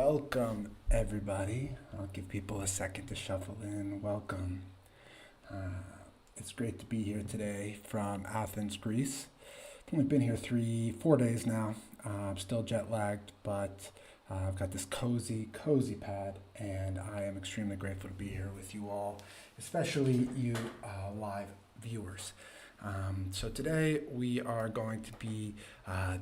Welcome, everybody. I'll give people a second to shuffle in. Welcome. It's great to be here today from Athens, Greece. I've only been here 4 days now. I'm still jet lagged, but I've got this cozy pad, and I am extremely grateful to be here with you all, especially you live viewers. So today we are going to be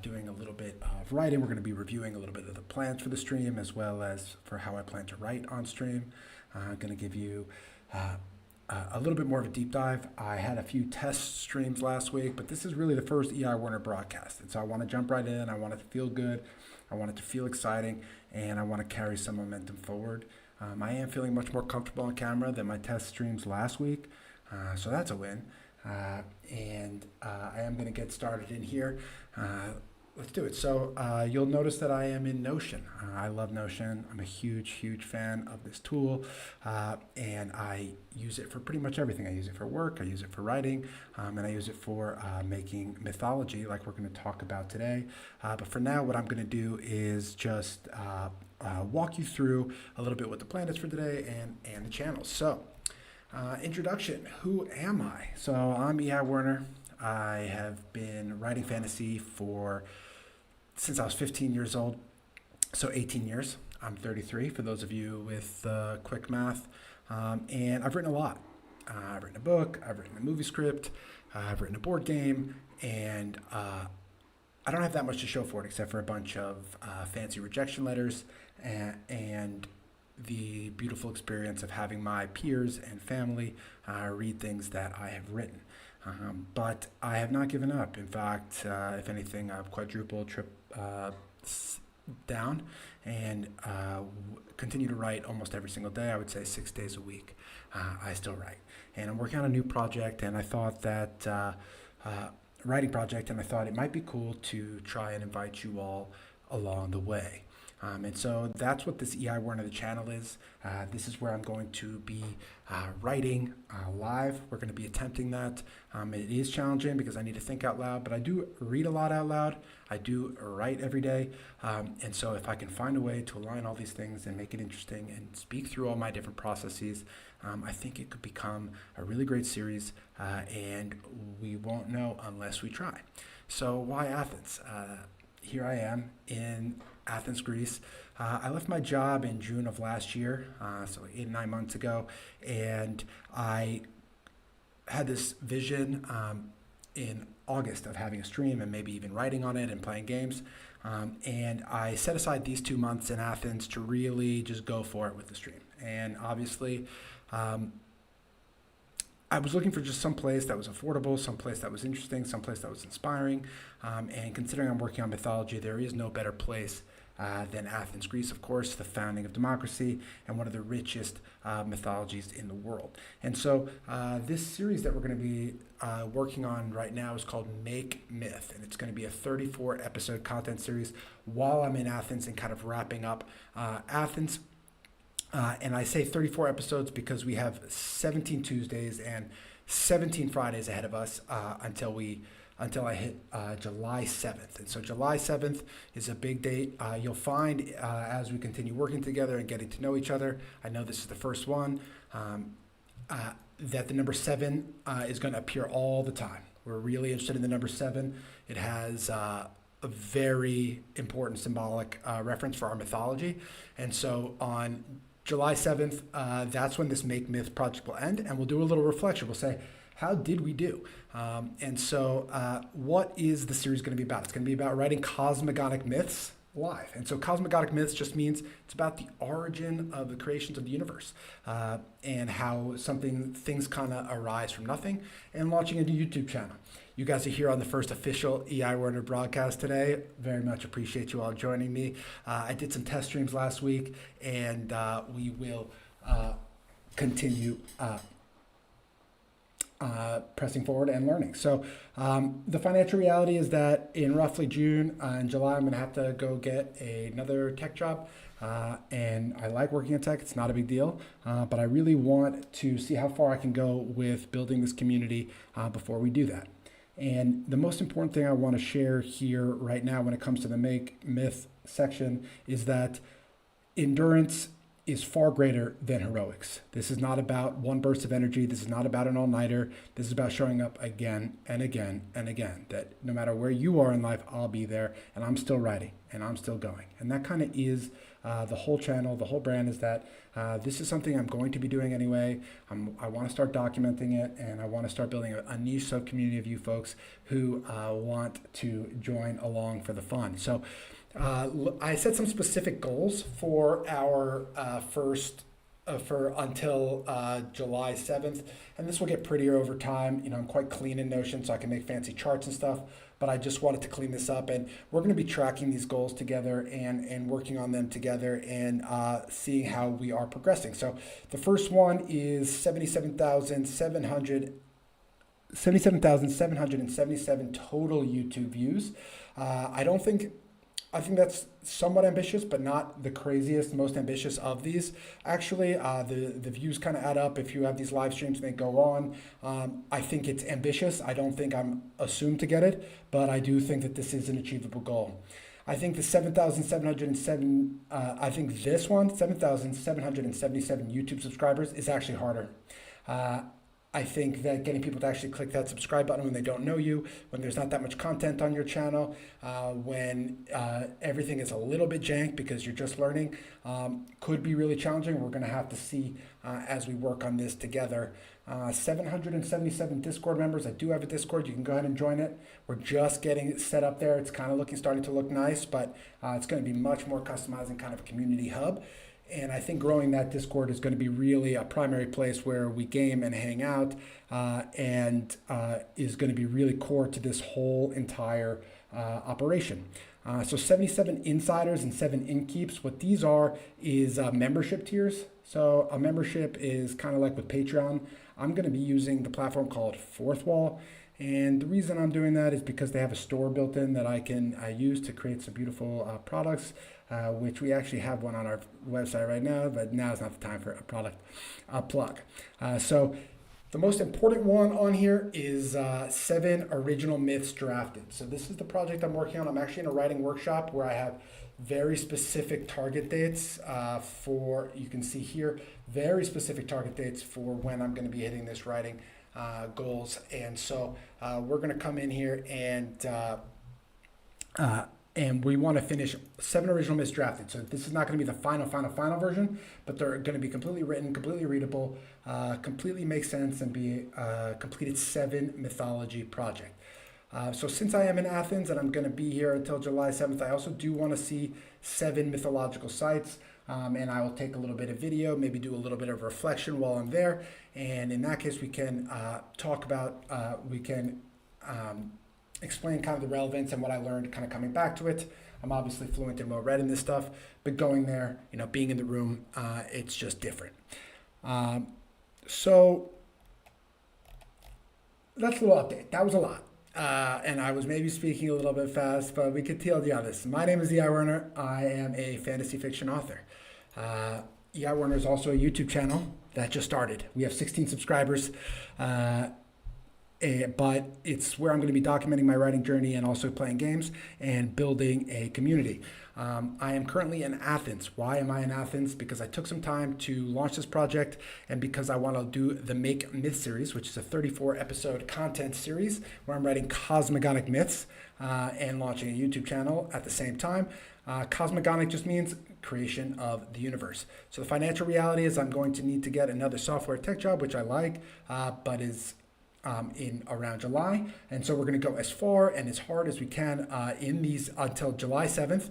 doing a little bit of writing. We're going to be reviewing a little bit of the plans for the stream as well as for how I plan to write on stream. I'm going to give you a little bit more of a deep dive. I had a few test streams last week, but this is really the first Werner broadcast. And so I want to jump right in. I want it to feel good. I want it to feel exciting, and I want to carry some momentum forward. I am feeling much more comfortable on camera than my test streams last week, so that's a win. And I am going to get started in here. Let's do it. So you'll notice that I am in Notion. I love Notion. I'm a huge fan of this tool, and I use it for pretty much everything. I use it for work, I use it for writing, and I use it for making mythology like we're going to talk about today. But for now, what I'm going to do is just walk you through a little bit what the plan is for today and the channels. So introduction, who am I? So I'm Werner. I have been writing fantasy since I was 15 years old, so 18 years. I'm 33 for those of you with quick math, and I've written a lot. I've written a book, I've written a movie script, I've written a board game, and I don't have that much to show for it except for a bunch of fancy rejection letters and the beautiful experience of having my peers and family read things that I have written. But I have not given up. In fact, if anything, I've quadrupled, down, and continue to write almost every single day. I would say 6 days a week. I still write, and I'm working on a new project. And I thought that writing project, and I thought it might be cool to try and invite you all along the way. And so that's what this Werner the channel is. This is where I'm going to be writing live. We're going to be attempting that. It is challenging because I need to think out loud, but I do read a lot out loud. I do write every day. And so if I can find a way to align all these things and make it interesting and speak through all my different processes, I think it could become a really great series, and we won't know unless we try. So why Athens? Here I am in Athens, Greece. I left my job in June of last year, so 8 or 9 months ago, and I had this vision in August of having a stream and maybe even writing on it and playing games. And I set aside these 2 months in Athens to really just go for it with the stream. And obviously, I was looking for just some place that was affordable, some place that was interesting, some place that was inspiring. And considering I'm working on mythology, there is no better place than Athens, Greece, of course, the founding of democracy and one of the richest mythologies in the world. And so this series that we're going to be working on right now is called Make Myth, and it's going to be a 34 episode content series while I'm in Athens and kind of wrapping up Athens. And I say 34 episodes because we have 17 Tuesdays and 17 Fridays ahead of us until I hit July 7th. And so July 7th is a big date. You'll find as we continue working together and getting to know each other, I know this is the first one, that the number 7 is going to appear all the time. We're really interested in the number 7. It has a very important symbolic reference for our mythology. And so on July 7th, that's when this Make Myth project will end, and we'll do a little reflection. We'll say, how did we do? And so what is the series going to be about? It's going to be about writing cosmogonic myths live. And so cosmogonic myths just means it's about the origin of the creations of the universe and how things kind of arise from nothing, and launching a new YouTube channel. You guys are here on the first official Werner broadcast today. Very much appreciate you all joining me. I did some test streams last week, and we will continue pressing forward and learning. So the financial reality is that in roughly June and July, I'm going to have to go get another tech job. And I like working in tech. It's not a big deal. But I really want to see how far I can go with building this community before we do that. And the most important thing I want to share here right now when it comes to the Make Myth section is that endurance is far greater than heroics. This is not about one burst of energy. This is not about an all-nighter. This is about showing up again and again and again. That no matter where you are in life, I'll be there, and I'm still writing, and I'm still going. And that kind of is the whole channel, the whole brand, is that this is something I'm going to be doing anyway. I want to start documenting it, and I want to start building a niche sub-community of you folks who want to join along for the fun. So I set some specific goals for our for until July 7th, and this will get prettier over time. You know, I'm quite clean in Notion, so I can make fancy charts and stuff, but I just wanted to clean this up, and we're going to be tracking these goals together and working on them together and seeing how we are progressing. So the first one is 77,777 total YouTube views. I think that's somewhat ambitious, but not the craziest, most ambitious of these. Actually, the views kind of add up if you have these live streams and they go on. I think it's ambitious. I don't think I'm assumed to get it, but I do think that this is an achievable goal. I think the 7,707, I think this one, 7,777 YouTube subscribers is actually harder. I think that getting people to actually click that subscribe button when they don't know you, when there's not that much content on your channel, when everything is a little bit jank because you're just learning, could be really challenging. We're going to have to see as we work on this together. 777 Discord members. I do have a Discord. You can go ahead and join it. We're just getting it set up there. It's kind of starting to look nice, but it's going to be much more customized and kind of a community hub. And I think growing that Discord is going to be really a primary place where we game and hang out, and is going to be really core to this whole entire operation. So 77 insiders and 7 inkeeps. What these are is membership tiers. So a membership is kind of like with Patreon. I'm going to be using the platform called Fourth Wall. And the reason I'm doing that is because they have a store built in that I can use to create some beautiful products, which we actually have one on our website right now, but now is not the time for a product plug. So the most important one on here is 7 original myths drafted. So this is the project I'm working on. I'm actually in a writing workshop where I have very specific target dates for, you can see here, very specific target dates for when I'm going to be hitting this writing goals. And so we're going to come in here and we want to finish 7 original myths drafted. So this is not going to be the final version, but they're going to be completely written, completely readable, completely make sense, and be a completed 7 mythology project. So since I am in Athens and I'm going to be here until July 7th, I also do want to see 7 mythological sites. And I will take a little bit of video, maybe do a little bit of reflection while I'm there. And in that case, we can talk about, explain kind of the relevance and what I learned kind of coming back to it. I'm obviously fluent and well-read in this stuff, but going there, you know, being in the room, it's just different. So that's a little update. That was a lot. And I was maybe speaking a little bit fast, but we could TLD on this. My name is Werner. I am a fantasy fiction author. Werner is also a YouTube channel that just started. We have 16 subscribers, but it's where I'm going to be documenting my writing journey and also playing games and building a community. I am currently in Athens. Why am I in Athens? Because I took some time to launch this project, and because I want to do the Make Myth series, which is a 34-episode content series where I'm writing cosmogonic myths and launching a YouTube channel at the same time. Cosmogonic just means creation of the universe. So the financial reality is I'm going to need to get another software tech job, which I like, but is in around July. And so we're going to go as far and as hard as we can in these until July 7th,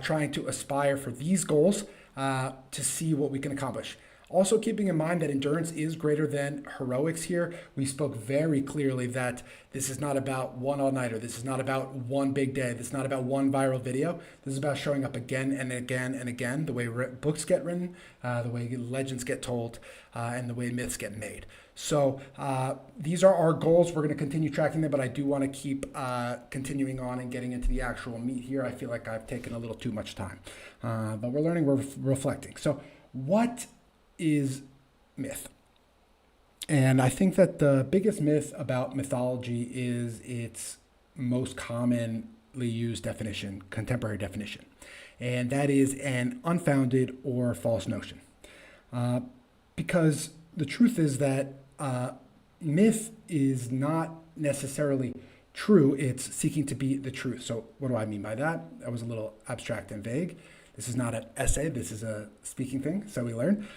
trying to aspire for these goals to see what we can accomplish. Also keeping in mind that endurance is greater than heroics here. We spoke very clearly that this is not about one all-nighter. This is not about one big day. This is not about one viral video. This is about showing up again and again and again, the way books get written, the way legends get told, and the way myths get made. So these are our goals. We're going to continue tracking them, but I do want to keep continuing on and getting into the actual meat here. I feel like I've taken a little too much time, but we're learning, we're reflecting. So what is myth? And I think that the biggest myth about mythology is its most commonly used definition, contemporary definition. and that is an unfounded or false notion. Because the truth is that myth is not necessarily true, it's seeking to be the truth. So what do I mean by that? That was a little abstract and vague. This is not an essay, this is a speaking thing, so we learn.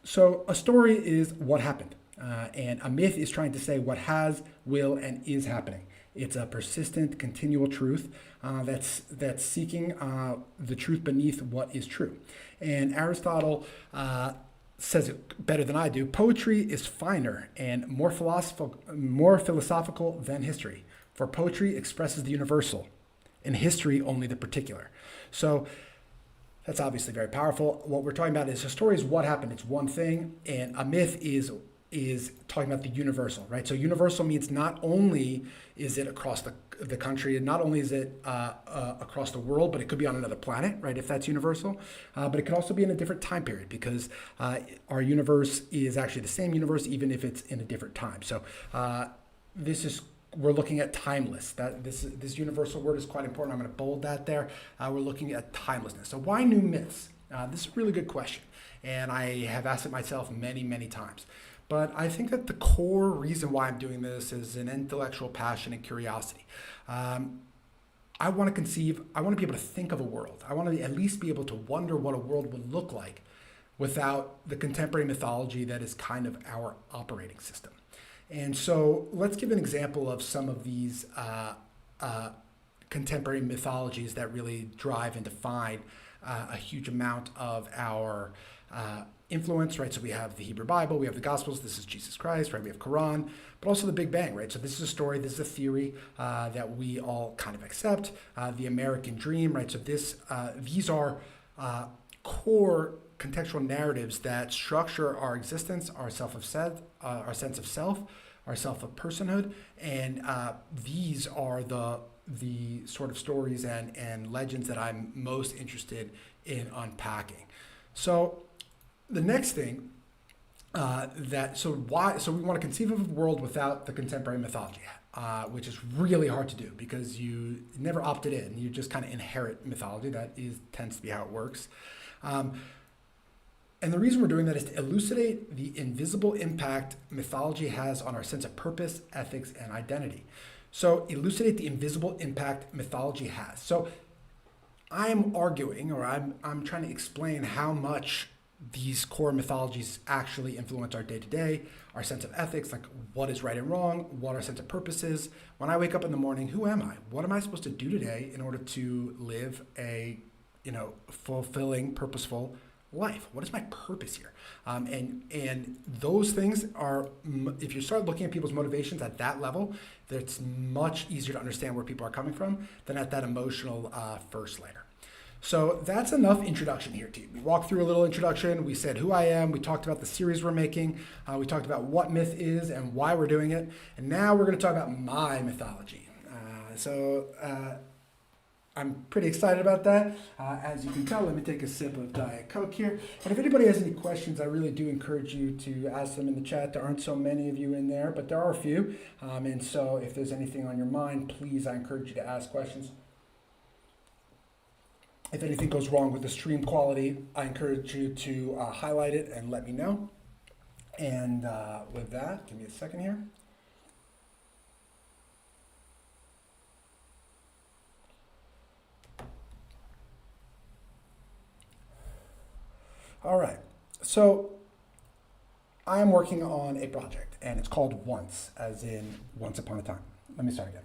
So a story is what happened, and a myth is trying to say what has, will, and is happening. It's a persistent, continual truth that's seeking the truth beneath what is true. And Aristotle says it better than I do. Poetry is finer and more philosophical than history. For poetry expresses the universal, and history only the particular. So that's obviously very powerful. What we're talking about is a story is what happened. It's one thing, and a myth is talking about the universal, right? So universal means not only is it across the country, and not only is it across the world, but it could be on another planet, right? If that's universal, but it could also be in a different time period, because our universe is actually the same universe, even if it's in a different time. So we're looking at timeless. That this universal word is quite important. I'm going to bold that there. We're looking at timelessness. So why new myths? This is a really good question, and I have asked it myself many, many times. But I think that the core reason why I'm doing this is an intellectual passion and curiosity. I want to be able to think of a world. I want to at least be able to wonder what a world would look like without the contemporary mythology that is kind of our operating system. And so let's give an example of some of these contemporary mythologies that really drive and define a huge amount of our influence, right? So we have the Hebrew Bible, we have the Gospels, this is Jesus Christ, right? We have Quran, but also the Big Bang, right? So this is a story, this is a theory that we all kind of accept. The American Dream, right? So these are core contextual narratives that structure our existence, our sense of self, our self of personhood, and these are the sort of stories and legends that I'm most interested in unpacking. So the next thing so we want to conceive of a world without the contemporary mythology, which is really hard to do because you never opted in. You just kind of inherit mythology. That tends to be how it works. And the reason we're doing that is to elucidate the invisible impact mythology has on our sense of purpose, ethics, and identity. So elucidate the invisible impact mythology has. So I'm arguing, or I'm trying to explain how much these core mythologies actually influence our day-to-day, our sense of ethics, like what is right and wrong, what our sense of purpose is. When I wake up in the morning, who am I? What am I supposed to do today in order to live a fulfilling, purposeful life? What is my purpose here? And those things are, if you start looking at people's motivations at that level, it's much easier to understand where people are coming from than at that emotional first layer. So that's enough introduction here, team. We walked through a little introduction. We said who I am. We talked about the series we're making. We talked about what myth is and why we're doing it. And now we're going to talk about my mythology. I'm pretty excited about that. As you can tell, let me take a sip of Diet Coke here. And if anybody has any questions, I really do encourage you to ask them in the chat. There aren't so many of you in there, but there are a few. And so if there's anything on your mind, please, I encourage you to ask questions. If anything goes wrong with the stream quality, I encourage you to highlight it and let me know. And with that, give me a second here. All right, so I am working on a project, and it's called Once, as in Once Upon a Time. Let me start again.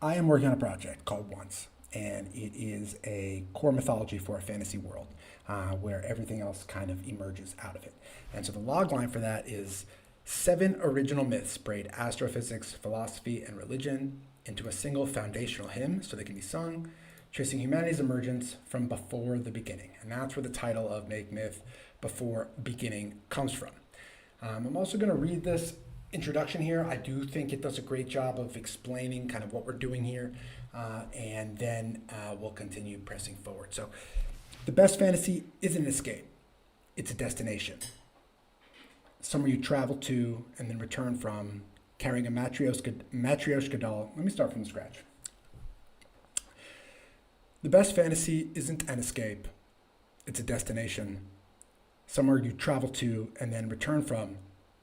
I am working on a project called Once, and it is a core mythology for a fantasy world where everything else kind of emerges out of it. And so the logline for that is 7 original myths braid astrophysics, philosophy, and religion into a single foundational hymn so they can be sung, tracing humanity's emergence from before the beginning. And that's where the title of Make Myth Before Beginning comes from. I'm also going to read this introduction here. I do think it does a great job of explaining kind of what we're doing here, and then we'll continue pressing forward. So the best fantasy isn't an escape, it's a destination. Somewhere you travel to and then return from carrying a matryoshka doll. Let me start from scratch. The best fantasy isn't an escape. It's a destination. Somewhere you travel to and then return from,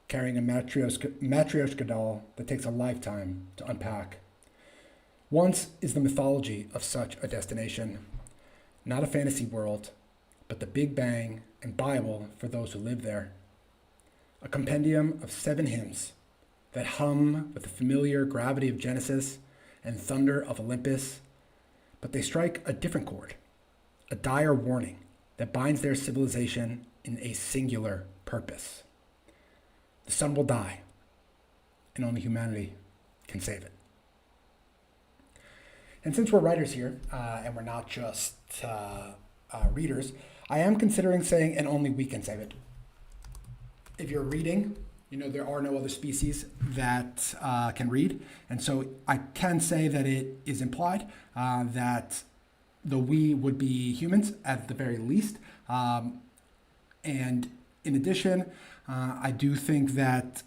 carrying a matryoshka doll that takes a lifetime to unpack. Once is the mythology of such a destination. Not a fantasy world, but the Big Bang and Bible for those who live there. A compendium of 7 hymns that hum with the familiar gravity of Genesis and thunder of Olympus, but they strike a different chord, a dire warning that binds their civilization in a singular purpose. The sun will die, and only humanity can save it. And since we're writers here, and we're not just readers, I am considering saying, and only we can save it. If you're reading, you know there are no other species that can read. And so I can say that it is implied that the we would be humans at the very least. And in addition, I do think that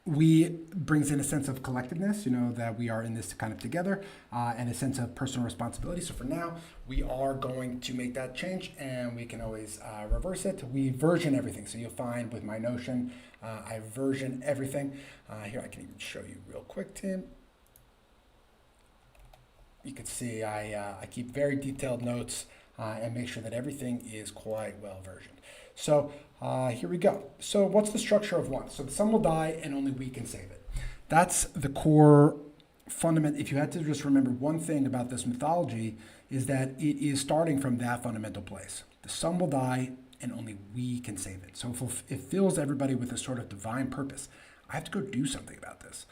we brings in a sense of collectiveness, you know, that we are in this kind of together, and a sense of personal responsibility. So for now, we are going to make that change, and we can always reverse it. We version everything. So you'll find with my Notion, I version everything. Here, I can even show you real quick, Tim. You can see I keep very detailed notes and make sure that everything is quite well versioned. So here we go. So what's the structure of one? So the sun will die and only we can save it. That's the core fundament. If you had to just remember one thing about this mythology, is that it is starting from that fundamental place. The sun will die and only we can save it. So it fills everybody with a sort of divine purpose. I have to go do something about this.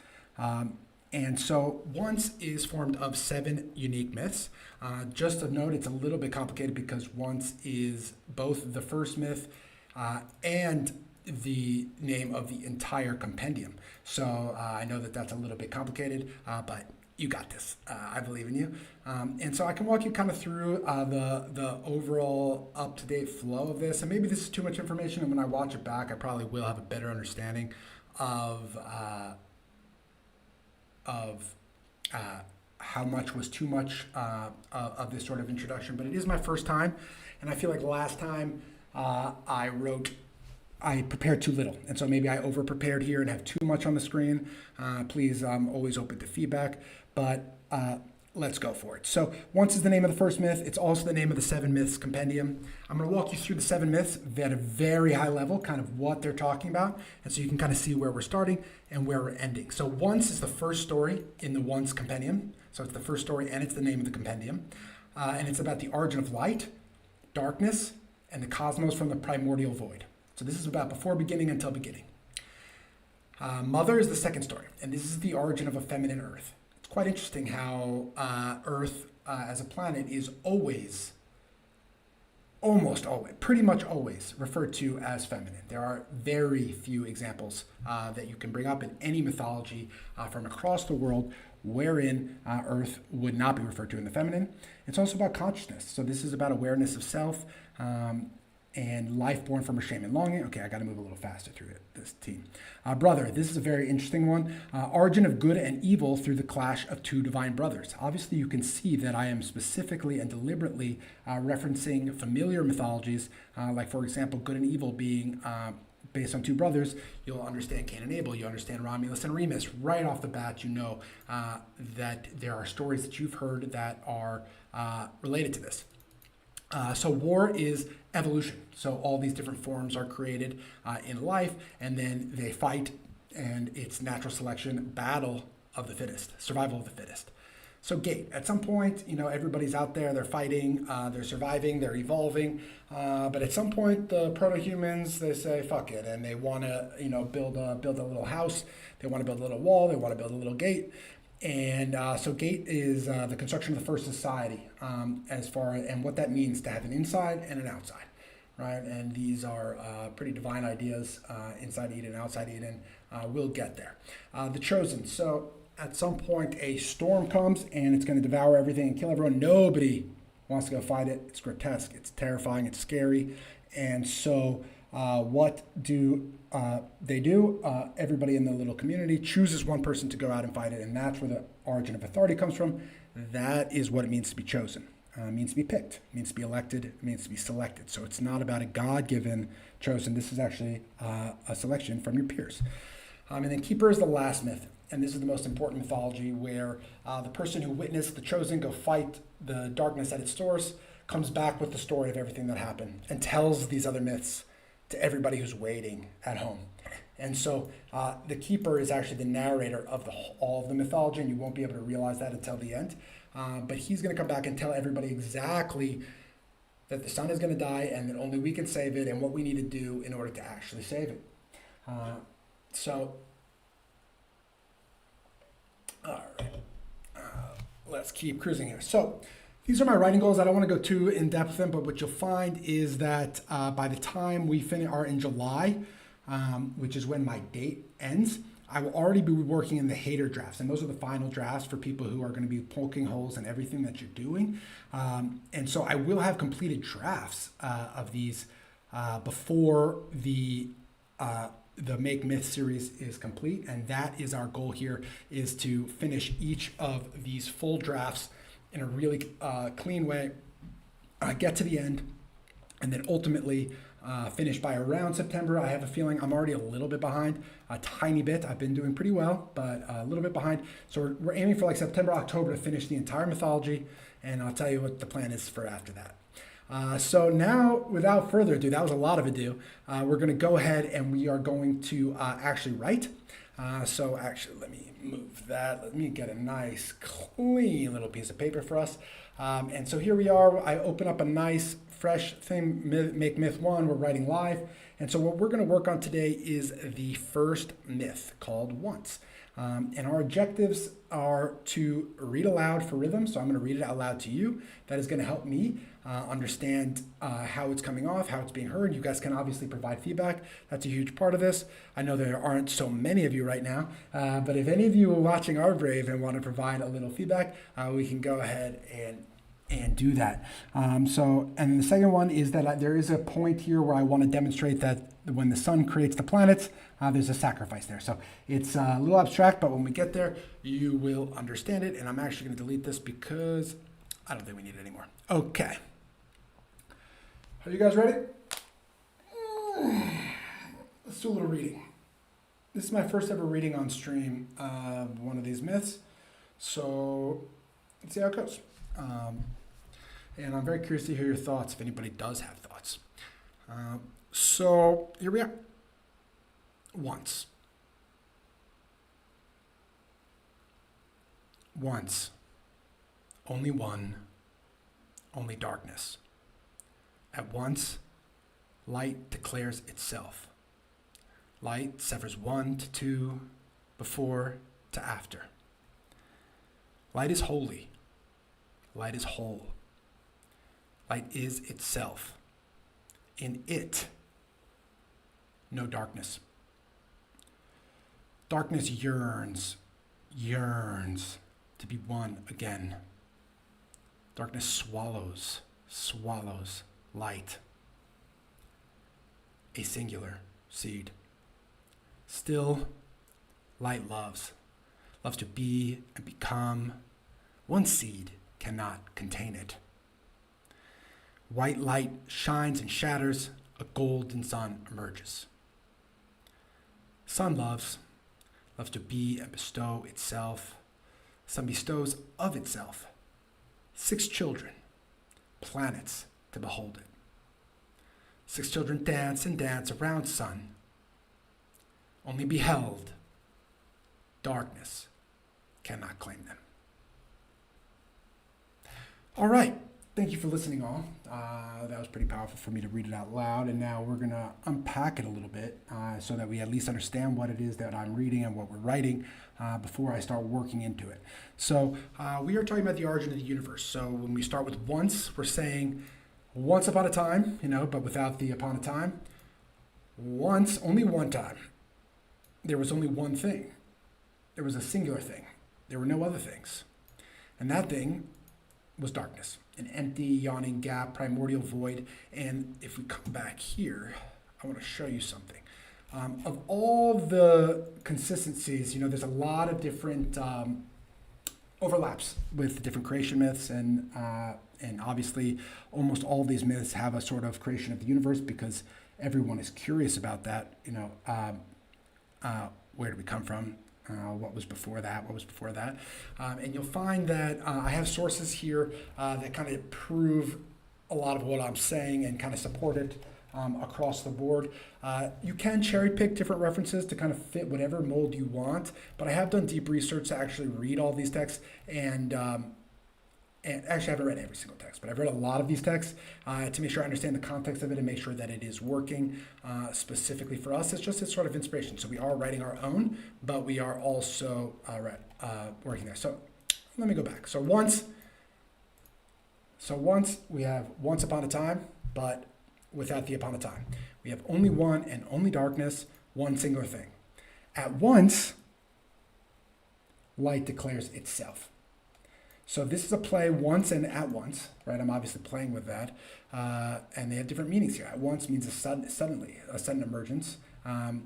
And so once is formed of 7 unique myths. Just of note, it's a little bit complicated because once is both the first myth and the name of the entire compendium. So I know that that's a little bit complicated, but you got this. I believe in you. And so I can walk you kind of through the overall up-to-date flow of this. And maybe this is too much information, and when I watch it back, I probably will have a better understanding of how much was too much of this sort of introduction. But it is my first time, and I feel like last time I prepared too little. And so maybe I over-prepared here and have too much on the screen. Please, I'm always open to feedback, but let's go for it. So once is the name of the first myth. It's also the name of the 7 myths compendium. I'm going to walk you through the 7 myths at a very high level, kind of what they're talking about. And so you can kind of see where we're starting and where we're ending. So once is the first story in the once compendium. So it's the first story and it's the name of the compendium. And it's about the origin of light, darkness, and the cosmos from the primordial void. So this is about before beginning until beginning. Mother is the second story, and this is the origin of a feminine Earth. It's quite interesting how Earth as a planet is always, almost always, pretty much always referred to as feminine. There are very few examples that you can bring up in any mythology from across the world wherein Earth would not be referred to in the feminine. It's also about consciousness. So this is about awareness of self, and life born from her shame and longing. Okay, I got to move a little faster through this team. Brother, this is a very interesting one. Origin of good and evil through the clash of 2 divine brothers. Obviously, you can see that I am specifically and deliberately referencing familiar mythologies, like, for example, good and evil being based on 2 brothers. You'll understand Cain and Abel. You understand Romulus and Remus. Right off the bat, you know that there are stories that you've heard that are related to this. So war is evolution. So all these different forms are created in life, and then they fight, and it's natural selection, battle of the fittest, survival of the fittest. So gate, at some point, you know, everybody's out there, they're fighting, they're surviving, they're evolving, but at some point, the proto-humans, they say, fuck it, and they want to, you know, build a little house, they want to build a little wall, they want to build a little gate. And so gate is the construction of the first society, and what that means to have an inside and an outside, right? And these are pretty divine ideas, inside Eden, outside Eden. We'll get there. The chosen. So at some point, a storm comes and it's going to devour everything and kill everyone. Nobody wants to go fight it. It's grotesque. It's terrifying. It's scary. And so What do they do? Everybody in the little community chooses one person to go out and fight it, and that's where the origin of authority comes from. That is what it means to be chosen. It means to be picked, it means to be elected, it means to be selected. So it's not about a God-given chosen. This is actually a selection from your peers. And then Keeper is the last myth. And this is the most important mythology, where the person who witnessed the chosen go fight the darkness at its source comes back with the story of everything that happened and tells these other myths to everybody who's waiting at home. And so the Keeper is actually the narrator of all of the mythology, and you won't be able to realize that until the end. But he's going to come back and tell everybody exactly that the sun is going to die and that only we can save it and what we need to do in order to actually save it. So, all right, let's keep cruising here. So these are my writing goals. I don't want to go too in depth with them, but what you'll find is that by the time we are in July, which is when my date ends, I will already be working in the hater drafts. And those are the final drafts for people who are going to be poking holes in everything that you're doing. And so I will have completed drafts of these before the Make Myth series is complete. And that is our goal here, is to finish each of these full drafts in a really clean way, get to the end, and then ultimately finish by around September. I have a feeling I'm already a little bit behind, a tiny bit. I've been doing pretty well, but a little bit behind. So we're aiming for like September, October to finish the entire mythology, and I'll tell you what the plan is for after that. So now, without further ado, that was a lot of ado, we're going to go ahead and we are going to actually write. So actually, let me move that. Let me get a nice, clean little piece of paper for us. And so here we are. I open up a nice, fresh thing, Make Myth 1. We're writing live. And so what we're going to work on today is the first myth, called Once. And our objectives are to read aloud for rhythm. So I'm going to read it out loud to you. That is going to help me understand how it's coming off, how it's being heard. You guys can obviously provide feedback. That's a huge part of this. I know there aren't so many of you right now, but if any of you are watching are brave and want to provide a little feedback, we can go ahead and do that. And the second one is that there is a point here where I want to demonstrate that when the sun creates the planets, there's a sacrifice there. So it's a little abstract, but when we get there, you will understand it. And I'm actually going to delete this because I don't think we need it anymore. Okay. Are you guys ready? Let's do a little reading. This is my first ever reading on stream of one of these myths. So let's see how it goes. And I'm very curious to hear your thoughts, if anybody does have thoughts. So here we are. Once. Once. Only one. Only darkness. At once, light declares itself. Light severs one to two, before to after. Light is holy. Light is whole. Light is itself. In it, no darkness. Darkness yearns to be one again. Darkness swallows light. A singular seed. Still, light loves to be and become. One seed cannot contain it. White light shines and shatters, a golden sun emerges. Sun loves to be and bestow itself. Sun bestows of itself. 6 children, planets to behold it. 6 children dance and dance around sun. Only beheld, darkness cannot claim them. All right. Thank you for listening all. That was pretty powerful for me to read it out loud. And now we're going to unpack it a little bit so that we at least understand what it is that I'm reading and what we're writing before I start working into it. So we are talking about the origin of the universe. So when we start with once, we're saying once upon a time, but without the upon a time. Once, only one time, there was only one thing. There was a singular thing. There were no other things. And that thing was darkness, an empty, yawning gap, primordial void. And if we come back here, I want to show you something. Of all the consistencies, there's a lot of different overlaps with different creation myths, and obviously almost all of these myths have a sort of creation of the universe because everyone is curious about that. Where did we come from? What was before that? What was before that? And you'll find that I have sources here that kind of prove a lot of what I'm saying and kind of support it across the board. You can cherry pick different references to kind of fit whatever mold you want, but I have done deep research to actually read all these texts, and actually I haven't read every single text, but I've read a lot of these texts to make sure I understand the context of it and make sure that it is working specifically for us. It's just a sort of inspiration. So we are writing our own, but we are also working there. So let me go back. So once we have once upon a time, but without the upon a time. We have only one and only darkness, one singular thing. At once, light declares itself. So this is a play once and at once, right? I'm obviously playing with that. And they have different meanings here. At once means a sudden emergence.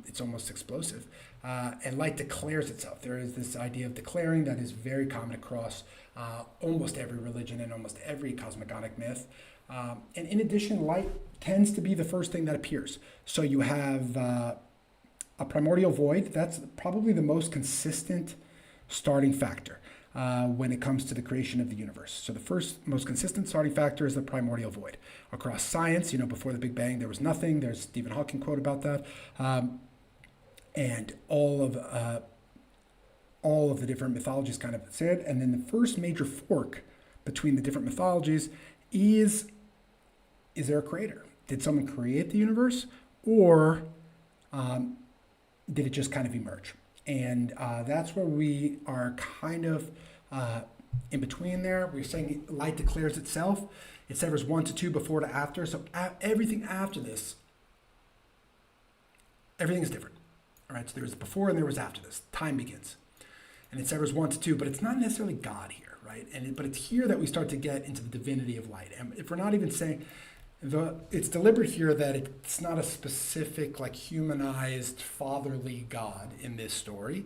It's almost explosive. And light declares itself. There is this idea of declaring that is very common across almost every religion and almost every cosmogonic myth. And in addition, light tends to be the first thing that appears. So you have a primordial void. That's probably the most consistent starting factor when it comes to the creation of the universe. So the first most consistent starting factor is the primordial void. Across science, before the Big Bang, there was nothing. There's a Stephen Hawking quote about that. And all of the different mythologies kind of said. And then the first major fork between the different mythologies is there a creator? Did someone create the universe, or did it just kind of emerge? And that's where we are kind of in between there. We're saying light declares itself. It severs 1 to 2, before to after. So everything after this, everything is different. All right, so there was before and there was after this. Time begins. And it severs 1 to 2, but it's not necessarily God here, right? But it's here that we start to get into the divinity of light. And if we're not even saying, it's deliberate here that it's not a specific, humanized, fatherly God in this story.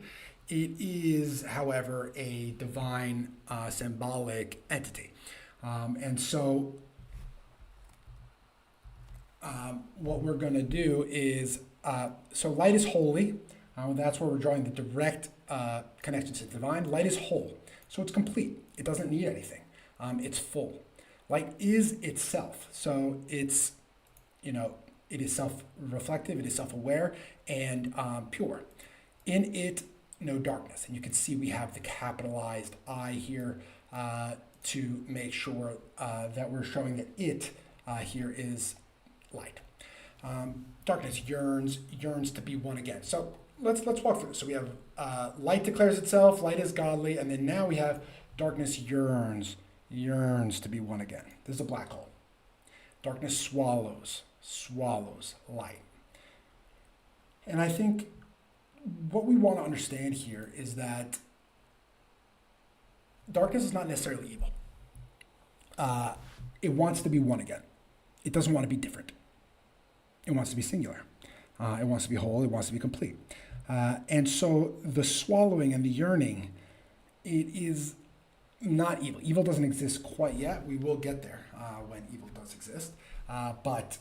It is, however, a divine, symbolic entity. And so what we're going to do is, so light is holy. That's where we're drawing the direct connection to the divine. Light is whole, so it's complete. It doesn't need anything. It's full. Light is itself, so it's, it is self-reflective, it is self-aware, and pure. In it, no darkness. And you can see we have the capitalized I here to make sure that we're showing that it here is light. Darkness yearns to be one again. So let's walk through this. So we have light declares itself, light is godly, and then now we have darkness yearns to be one again. This is a black hole. Darkness swallows light. And I think what we want to understand here is that darkness is not necessarily evil. It wants to be one again. It doesn't want to be different. It wants to be singular. It wants to be whole. It wants to be complete. And so the swallowing and the yearning, it is not evil. Evil doesn't exist quite yet. We will get there when evil does exist, but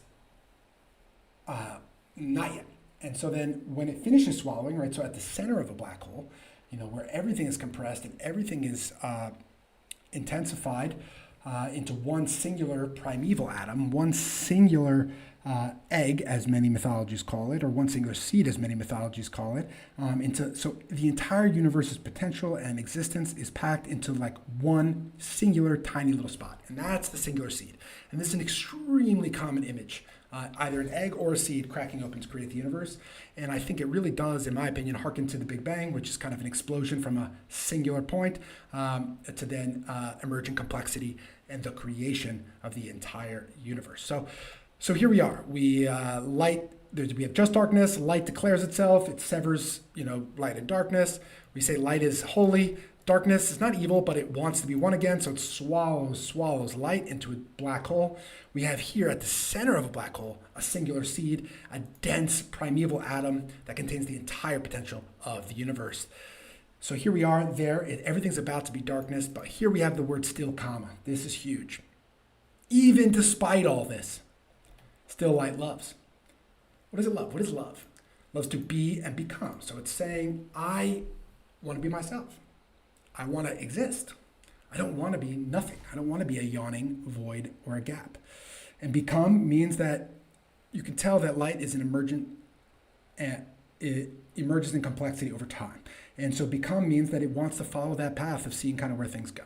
not yet. And so then when it finishes swallowing, right, so at the center of a black hole, where everything is compressed and everything is intensified into one singular primeval atom, one singular egg, as many mythologies call it, or one singular seed, as many mythologies call it. So the entire universe's potential and existence is packed into one singular tiny little spot, and that's the singular seed. And this is an extremely common image, either an egg or a seed cracking open to create the universe. And I think it really does, in my opinion, hearken to the Big Bang, which is kind of an explosion from a singular point to then emergent complexity and the creation of the entire universe. So here we are. We have just darkness. Light declares itself. It severs, light and darkness. We say light is holy. Darkness is not evil, but it wants to be one again, so it swallows light into a black hole. We have here at the center of a black hole a singular seed, a dense primeval atom that contains the entire potential of the universe. So here we are there. Everything's about to be darkness, but here we have the word still, comma. This is huge. Even despite all this, still light loves. What does it love? What is love? It loves to be and become. So it's saying, I want to be myself. I want to exist. I don't want to be nothing. I don't want to be a yawning void or a gap. And become means that you can tell that light is an emergent, and it emerges in complexity over time. And so become means that it wants to follow that path of seeing kind of where things go.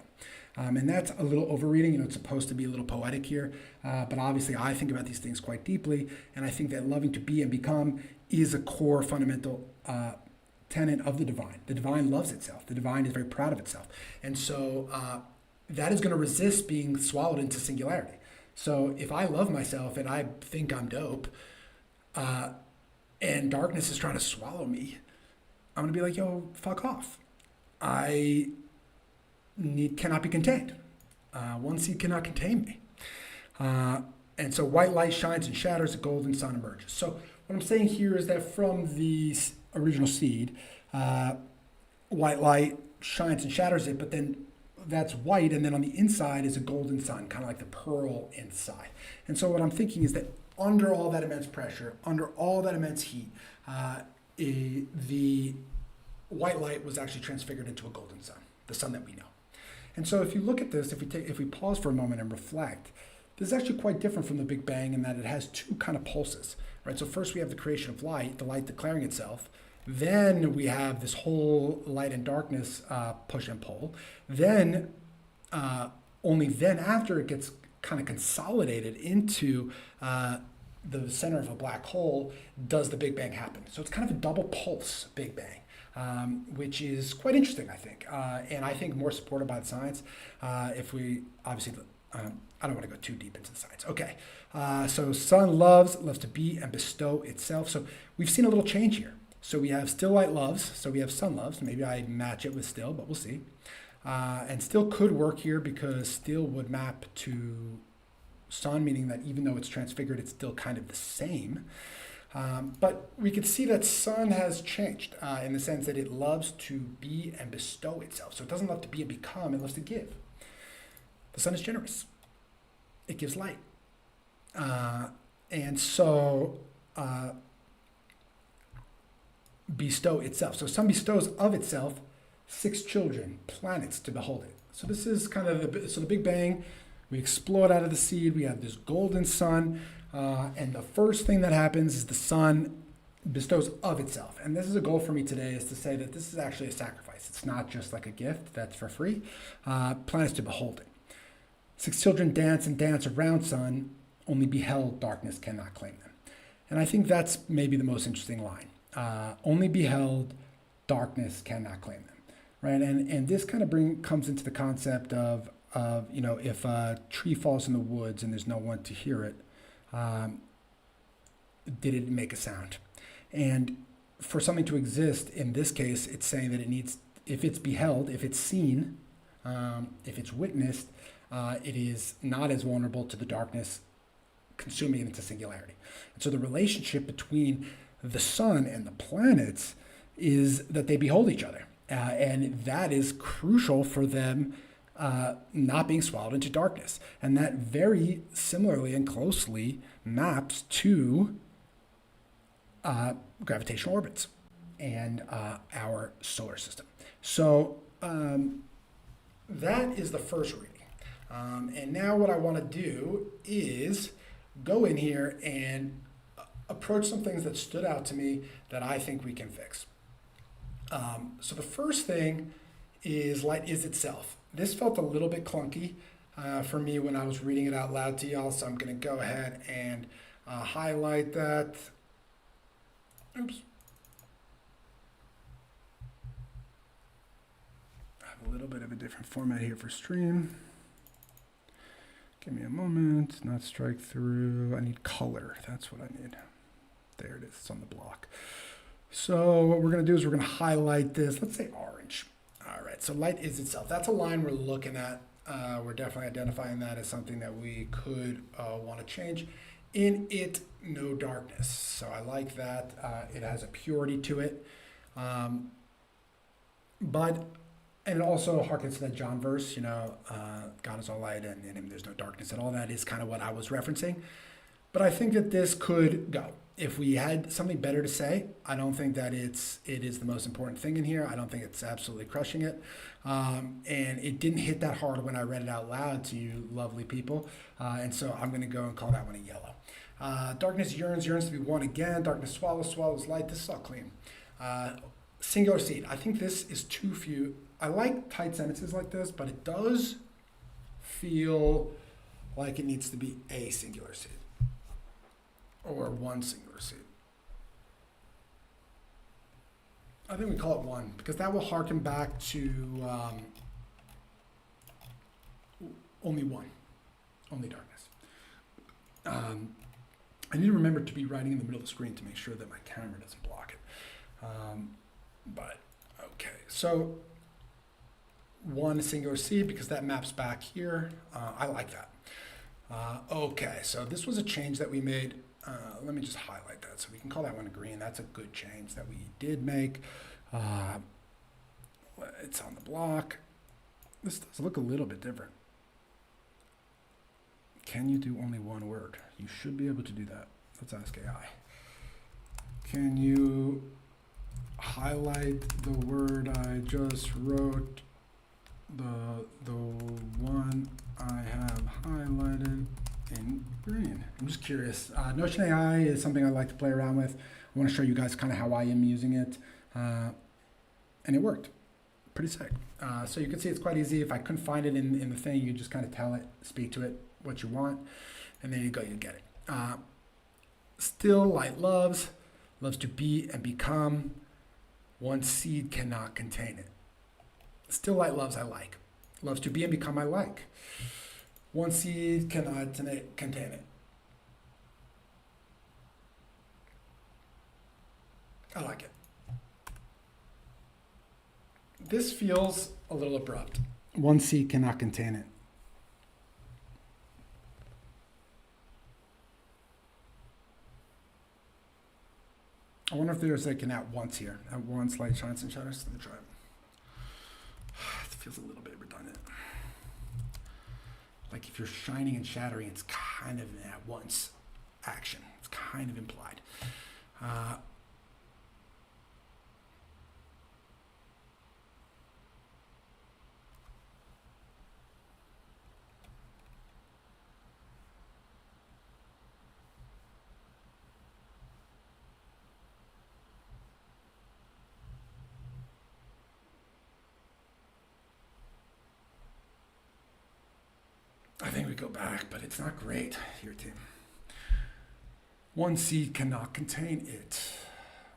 And that's a little overreading. It's supposed to be a little poetic here. But obviously, I think about these things quite deeply. And I think that loving to be and become is a core fundamental tenet of the divine. The divine loves itself. The divine is very proud of itself. And so that is going to resist being swallowed into singularity. So if I love myself and I think I'm dope, and darkness is trying to swallow me, I'm going to be like, yo, fuck off. I cannot be contained. One seed cannot contain me. And so white light shines and shatters, a golden sun emerges. So what I'm saying here is that from the original seed, white light shines and shatters it, but then that's white, and then on the inside is a golden sun, kind of like the pearl inside. And so what I'm thinking is that under all that immense pressure, under all that immense heat, the white light was actually transfigured into a golden sun, the sun that we know. And so if you look at this, if we pause for a moment and reflect, this is actually quite different from the Big Bang in that it has two kind of pulses, right? So first we have the creation of light, the light declaring itself. Then we have this whole light and darkness push and pull. Then, only then after it gets kind of consolidated into the center of a black hole, does the Big Bang happen. So it's kind of a double pulse Big Bang, which is quite interesting, I think. And I think more supported by the science. If we, obviously, I don't want to go too deep into the science. Okay, so sun loves to be and bestow itself. So we've seen a little change here. So we have still light loves, so we have sun loves. Maybe I match it with still, but we'll see. And still could work here because still would map to sun, meaning that even though it's transfigured, it's still kind of the same. But we can see that sun has changed in the sense that it loves to be and bestow itself. So it doesn't love to be and become, it loves to give. The sun is generous. It gives light. And so bestow itself. So sun bestows of itself 6 children, planets to behold it. So this is kind of the Big Bang. We explode out of the seed. We have this golden sun. And the first thing that happens is the sun bestows of itself. And this is a goal for me today, is to say that this is actually a sacrifice. It's not just like a gift that's for free. Planets to behold it. 6 children dance and dance around sun, only beheld darkness cannot claim them. And I think that's maybe the most interesting line. Only beheld, darkness cannot claim them, right? And this kind of comes into the concept of if a tree falls in the woods and there's no one to hear it, did it make a sound? And for something to exist, in this case, it's saying that it needs, if it's beheld, if it's seen, if it's witnessed, it is not as vulnerable to the darkness consuming it into singularity. And so the relationship between the sun and the planets is that they behold each other. And that is crucial for them not being swallowed into darkness. And that very similarly and closely maps to gravitational orbits and our solar system. So that is the first reading. And now what I want to do is go in here and approach some things that stood out to me that I think we can fix. So the first thing is light is itself. This felt a little bit clunky for me when I was reading it out loud to y'all, so I'm going to go ahead and highlight that. Oops. I have a little bit of a different format here for stream. Give me a moment, not strike through. I need color, that's what I need. There it is, it's on the block. So what we're gonna do is we're gonna highlight this, let's say orange. All right, so light is itself. That's a line we're looking at. We're definitely identifying that as something that we could want to change. In it, no darkness. So I like that. It has a purity to it. But, and it also harkens to that John verse, God is all light and in him there's no darkness. And all that is kind of what I was referencing. But I think that this could go. If we had something better to say, I don't think that it is the most important thing in here. I don't think it's absolutely crushing it. And it didn't hit that hard when I read it out loud to you lovely people. And so I'm going to go and call that one a yellow. Darkness yearns to be one again. Darkness swallows light. This is all clean. Singular seed. I think this is too few. I like tight sentences like this, but it does feel like it needs to be a singular seed. Or one singular seed. I think we call it one because that will harken back to only one, only darkness. I need to remember to be writing in the middle of the screen to make sure that my camera doesn't block it. But okay, so one singular seed because that maps back here. I like that. Okay, so this was a change that we made. Let me just highlight that so we can call that one green. That's a good change that we did make. It's on the block. This does look a little bit different. Can you do only one word? You should be able to do that. Let's ask AI. Can you highlight the word I just wrote? The one I have highlighted in green. I'm just curious. Notion AI is something I like to play around with. I want to show you guys kind of how I am using it. And it worked. Pretty sick. So you can see it's quite easy. If I couldn't find it in the thing, you just kind of tell it, speak to it, what you want, and then you go, you get it. Still light loves to be and become. One seed cannot contain it. Still light loves I like. Loves to be and become I like. One seed cannot contain it. I like it. This feels a little abrupt. One seed cannot contain it. I wonder if there's like an at once here. At once, light shines and shatters. Let me try it. It feels a little bit redundant. Like if you're shining and shattering, it's kind of an at once action. It's kind of implied. I think we go back, but it's not great here, Tim. One seed cannot contain it.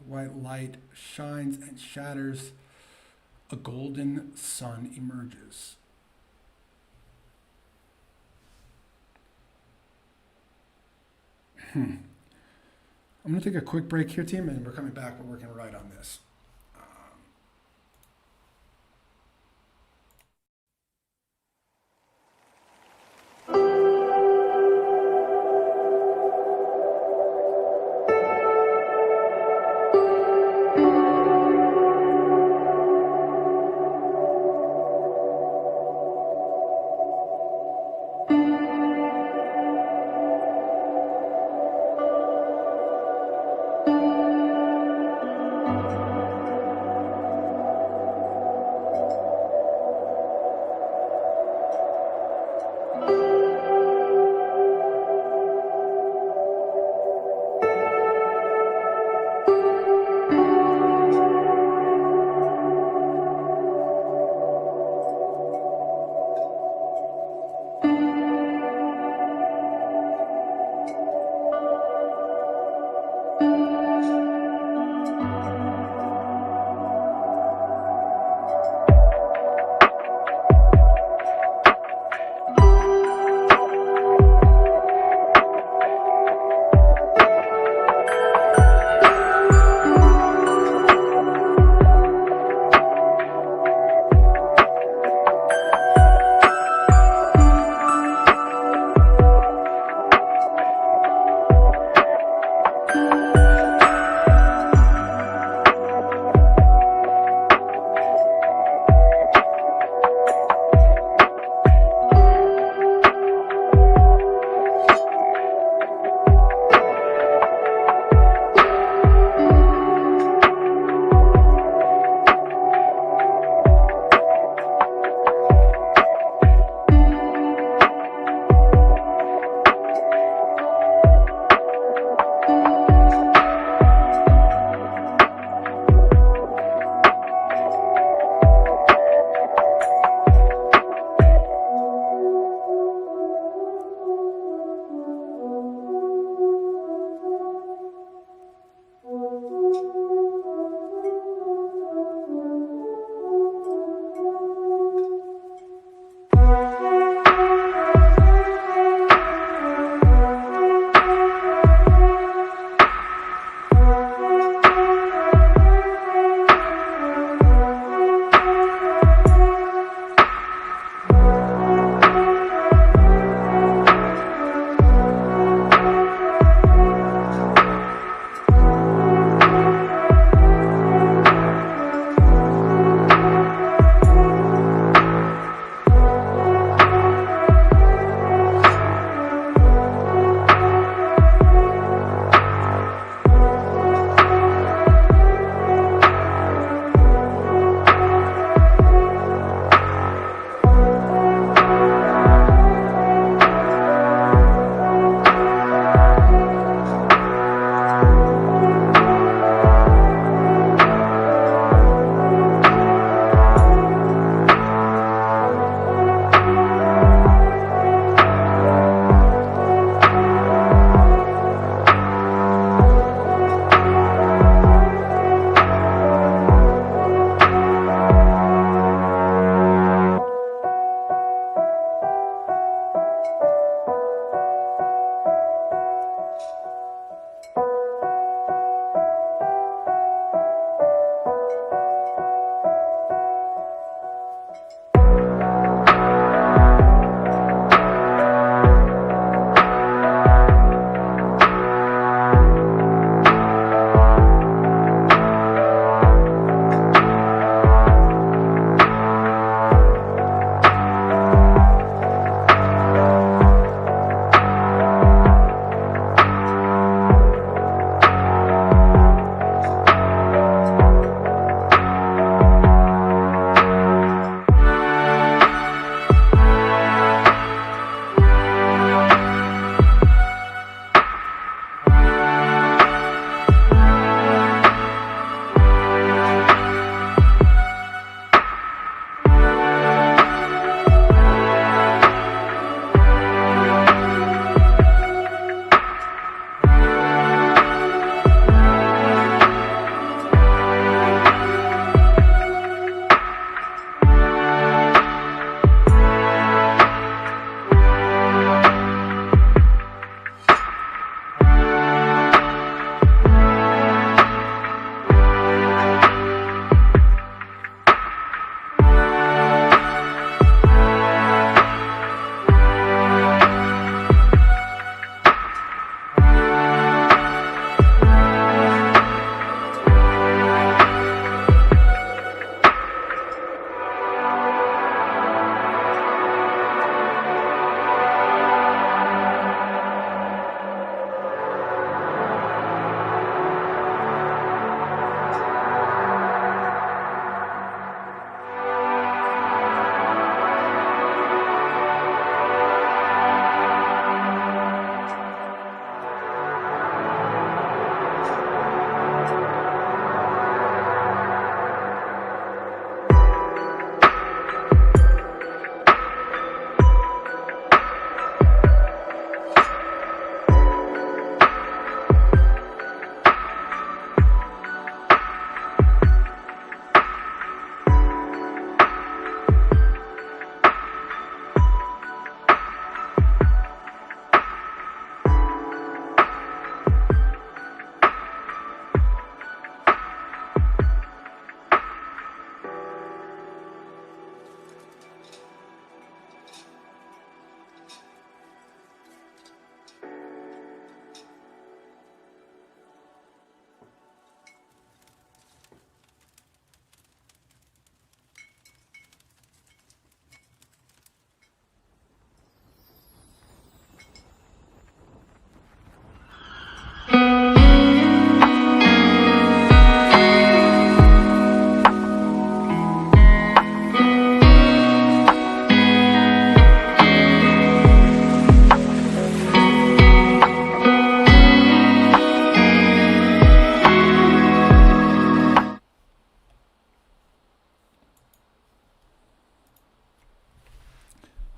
White light shines and shatters. A golden sun emerges. I'm going to take a quick break here, team, and we're coming back. We're working right on this.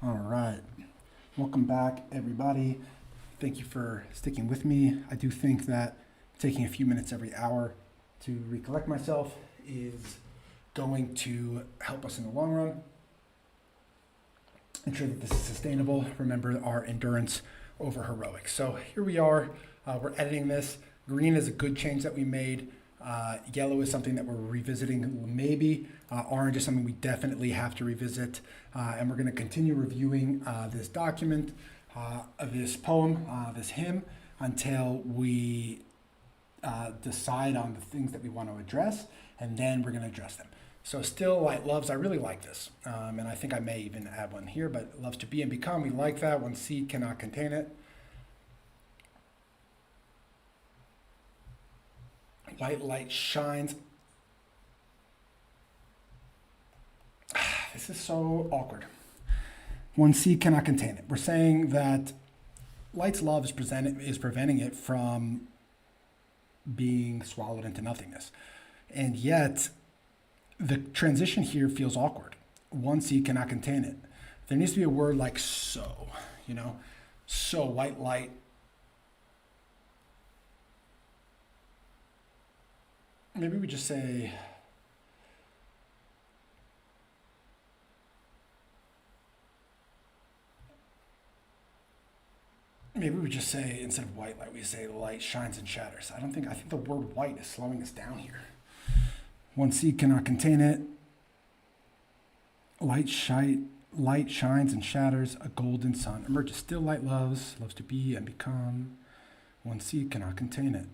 All right. Welcome back, everybody. Thank you for sticking with me. I do think that taking a few minutes every hour to recollect myself is going to help us in the long run. Ensure that this is sustainable. Remember our endurance over heroics. So here we are. We're editing this. Green is a good change that we made. Yellow is something that we're revisiting maybe. Orange is something we definitely have to revisit. And we're going to continue reviewing this document, this poem, this hymn, until we decide on the things that we want to address, and then we're going to address them. So still light loves, I really like this. And I think I may even add one here, but loves to be and become, we like that. One seed cannot contain it. White light shines. This is so awkward. One seed cannot contain it. We're saying that light's love is preventing it from being swallowed into nothingness. And yet, the transition here feels awkward. One seed cannot contain it. There needs to be a word like so, so white light. Maybe we just say, instead of white light, we say light shines and shatters. I think the word white is slowing us down here. One seed cannot contain it. Light shines and shatters. A golden sun emerges. Still light loves to be and become. One seed cannot contain it.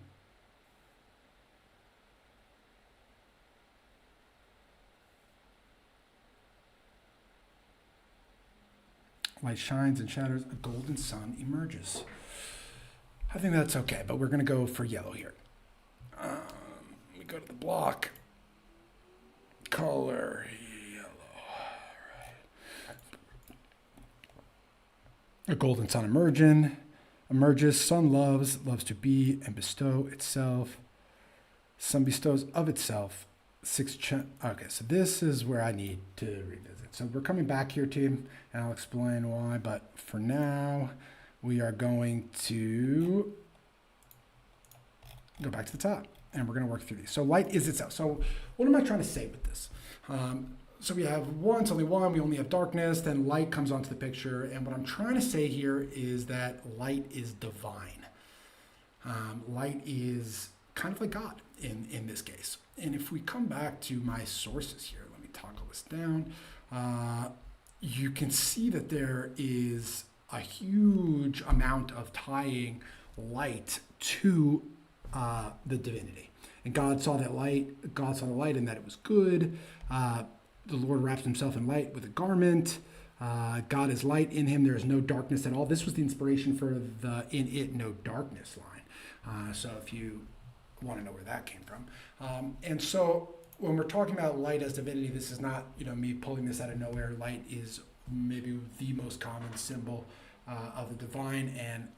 Light shines and shatters, a golden sun emerges. I think that's okay, but we're going to go for yellow here. We go to the block. Color, yellow. Right. A golden sun emerges. Sun loves to be and bestow itself. Sun bestows of itself. Okay, so this is where I need to revisit. So we're coming back here, team, and I'll explain why. But for now, we are going to go back to the top, and we're going to work through these. So light is itself. So what am I trying to say with this? So we have one, it's only one. We only have darkness. Then light comes onto the picture. And what I'm trying to say here is that light is divine. Light is kind of like God in this case. And if we come back to my sources here, let me toggle this down. You can see that there is a huge amount of tying light to the divinity. And God saw the light, and that it was good. The Lord wraps himself in light with a garment. God is light, in him there is no darkness at all. This was the inspiration for the "in it no darkness" line. So if you want to know where that came from. And so when we're talking about light as divinity, this is not me pulling this out of nowhere. Light is maybe the most common symbol of the divine, and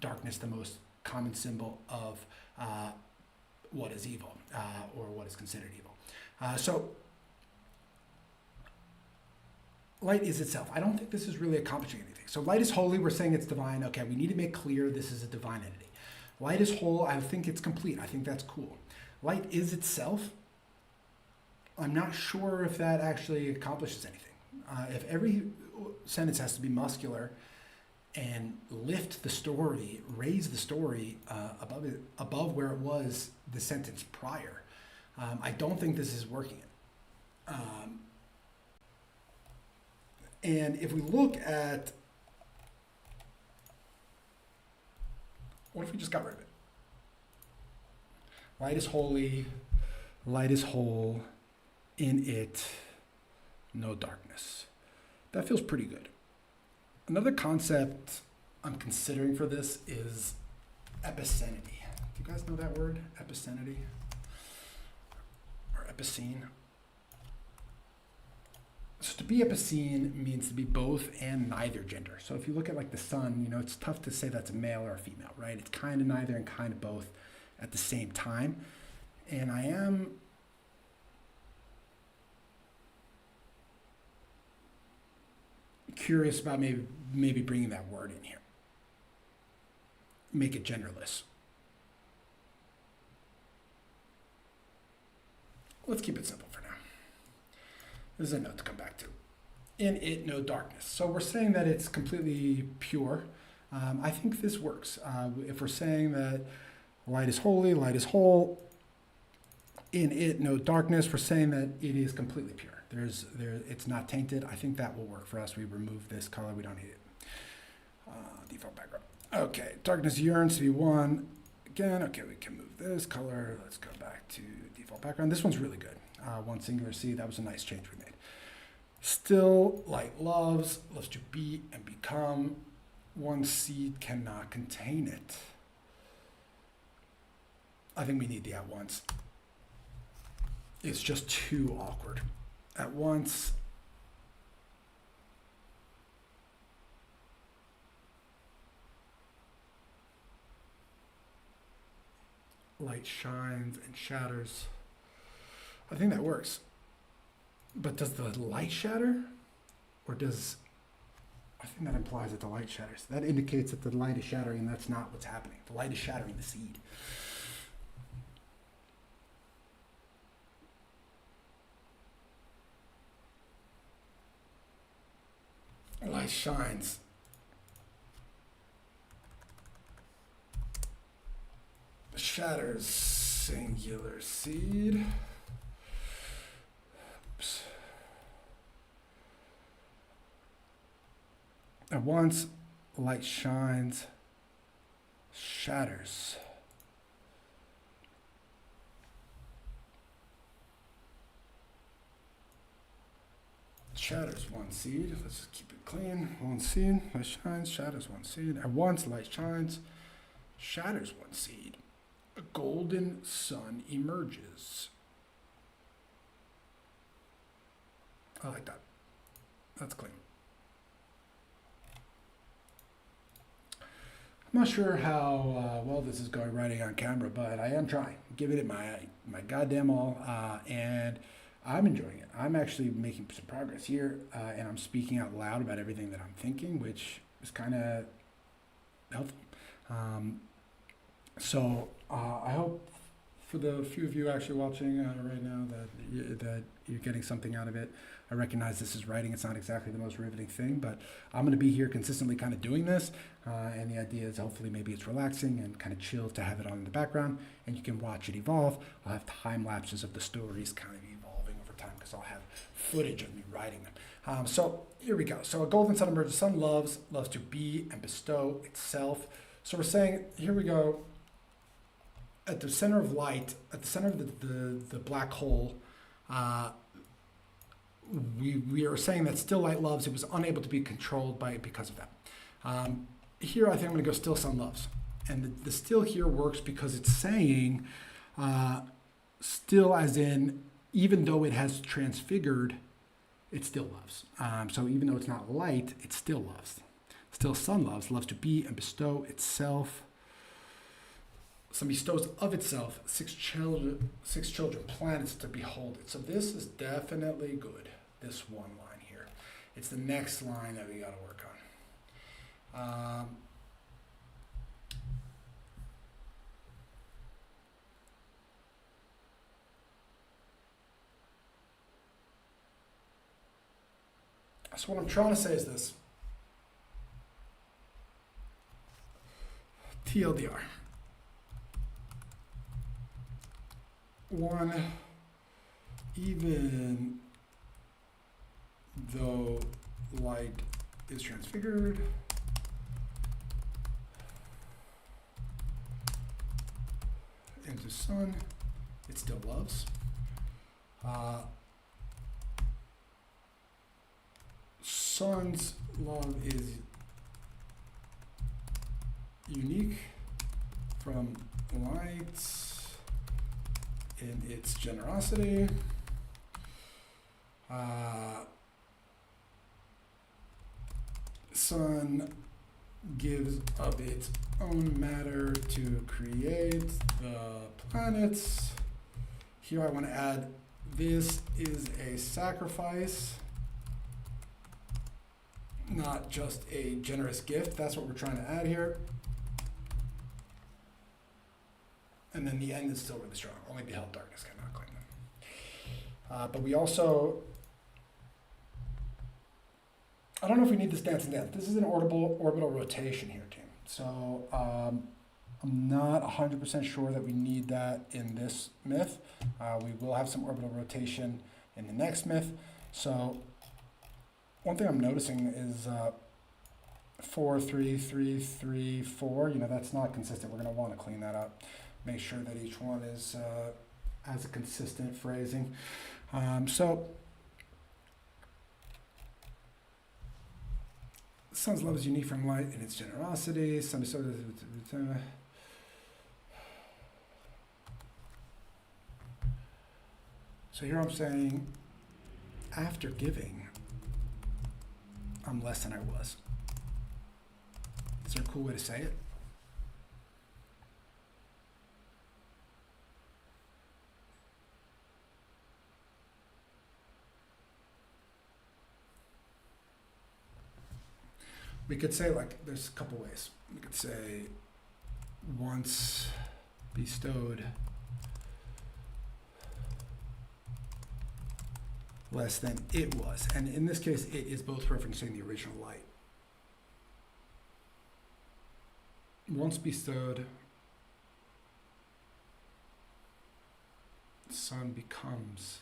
darkness the most common symbol of what is evil, or what is considered evil. So light is itself. I don't think this is really accomplishing anything. So light is holy. We're saying it's divine. Okay, we need to make clear this is a divine entity. Light is whole. I think it's complete. I think that's cool. Light is itself. I'm not sure if that actually accomplishes anything. If every sentence has to be muscular and lift the story, raise the story above where it was the sentence prior, I don't think this is working. And if we look at, what if we just got rid of it? Light is holy, light is whole, in it, no darkness. That feels pretty good. Another concept I'm considering for this is epicenity. Do you guys know that word, epicenity? Or epicene? So to be epicene means to be both and neither gender. So if you look at like the sun, it's tough to say that's a male or a female, right? It's kind of neither and kind of both at the same time. And I am curious about maybe bringing that word in here. Make it genderless. Let's keep it simple for now. This is a note to come back to. In it, no darkness. So we're saying that it's completely pure. I think this works. If we're saying that light is holy, light is whole, in it, no darkness, we're saying that it is completely pure. It's not tainted. I think that will work for us. We remove this color. We don't need it. Default background. Okay, darkness yearns to be one. Again, okay, we can move this color. Let's go back to default background. This one's really good. One singular seed. That was a nice change we made. Still, light loves to be and become. One seed cannot contain it. I think we need the at once. It's just too awkward. At once. Light shines and shatters. I think that works. But does the light shatter? Or does... I think that implies that the light shatters. That indicates that the light is shattering, and that's not what's happening. The light is shattering the seed. Light shines. Shatters singular seed. Oops. At once, light shines, shatters. Shatters one seed. Let's just keep it clean. One seed, light shines, shatters one seed. At once, light shines, shatters one seed. A golden sun emerges. I like that. That's clean. I'm not sure how well this is going writing on camera, but I am trying. Giving it my goddamn all, and I'm enjoying it. I'm actually making some progress here, and I'm speaking out loud about everything that I'm thinking, which is kind of helpful. So I hope for the few of you actually watching right now that you're getting something out of it. I recognize this is writing. It's not exactly the most riveting thing, but I'm going to be here consistently kind of doing this. And the idea is hopefully maybe it's relaxing and kind of chill to have it on in the background, and you can watch it evolve. I'll have time lapses of the stories kind of evolving over time because I'll have footage of me writing them. So here we go. So a golden sun emerges. Sun loves to be and bestow itself. So we're saying, here we go. At the center of light, at the center of the black hole, we are saying that still light loves. It was unable to be controlled by it because of that. Here, I think I'm going to go still sun loves. And the still here works because it's saying still as in, even though it has transfigured, it still loves. So even though it's not light, it still loves. Still sun loves to be and bestow itself. Some bestows of itself, six children, planets to behold it. So this is definitely good, this one line here. It's the next line that we got to work on. So what I'm trying to say is this. TLDR. One, even though light is transfigured, into sun, it still loves. Sun's love is unique from light's in its generosity. Sun gives of its own matter to create the planets. Here I want to add, this is a sacrifice. not just a generous gift. That's what we're trying to add here. And then the end is still really strong. Only beheld darkness cannot claim them. But we also, I don't know if we need this dancing dance. This is an orbital rotation here, team. So I'm not 100% sure that we need that in this myth. We will have some orbital rotation in the next myth. So one thing I'm noticing is 4, 3, 3, 3, 4. You know, that's not consistent. We're going to want to clean that up. Make sure that each one is has a consistent phrasing. So sun's love is unique from light in its generosity. So here I'm saying, after giving, I'm less than I was. Is there a cool way to say it? We could say, like, there's a couple ways. We could say, once bestowed less than it was. And in this case, it is both referencing the original light. Once bestowed, sun becomes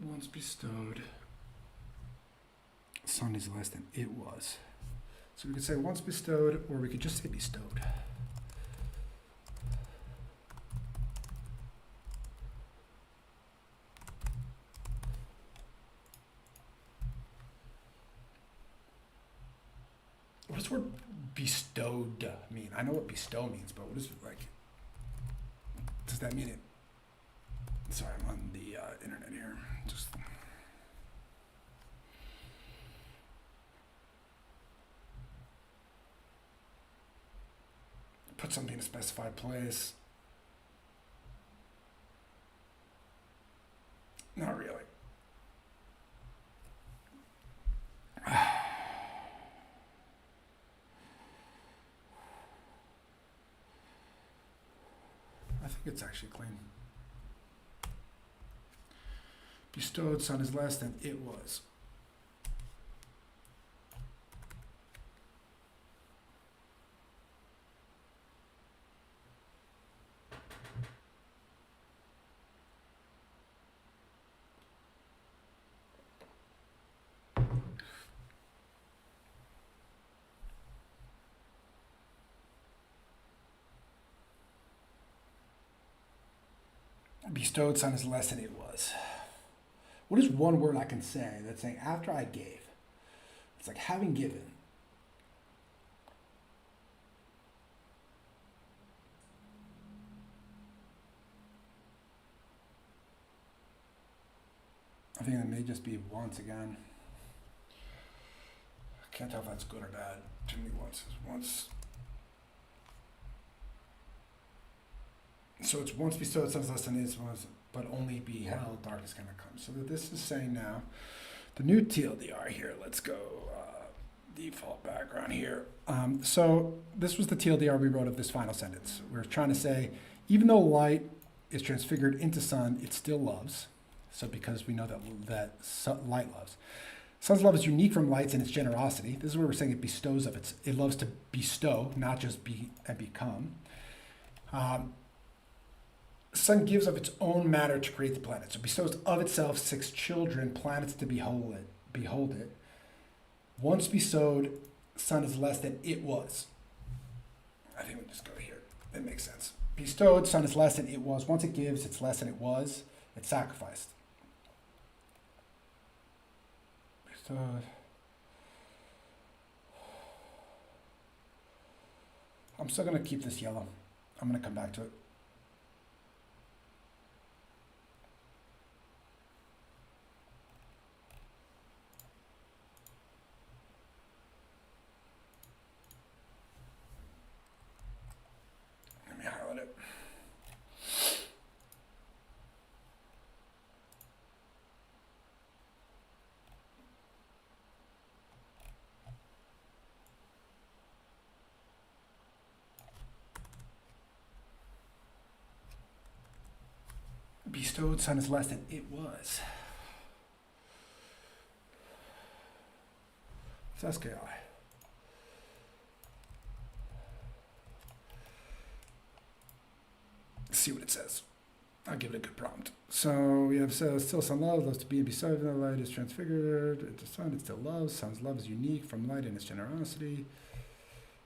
once bestowed, sun is less than it was. So we could say once bestowed, or we could just say bestowed. What does the word bestowed mean? I know what bestow means, but what is, like, does that mean it? Sorry, I'm on the internet here. Just put something in a specified place. Not really. I think it's actually clean. Bestowed sun is less than it was. Bestowed sun is less than it was. What is one word I can say that's saying after I gave? It's like having given. I think that may just be once again. I can't tell if that's good or bad. Too many once. So it's once bestowed, sun is less than it was, but only beheld, darkness cannot come. So this is saying now, the new TLDR here, let's go default background here. So this was the TLDR we wrote of this final sentence. We're trying to say, even though light is transfigured into sun, it still loves. So because we know that light loves. Sun's love is unique from light's in its generosity. This is where we're saying it bestows of its, it loves to bestow, not just be and become. Sun gives of its own matter to create the planet. So bestows of itself 6 children, planets to behold it. Once bestowed, sun is less than it was. I think we just go here. It makes sense. Bestowed, sun is less than it was. Once it gives, it's less than it was. It's sacrificed. Bestowed. I'm still going to keep this yellow. I'm going to come back to it. Let me highlight it. Bestowed, sun is less than it was. It's SKI. See what it says. I'll give it a good prompt. So we have still sun loves to be and beside the light is transfigured into sun. It still loves. Sun's love is unique from light in its generosity.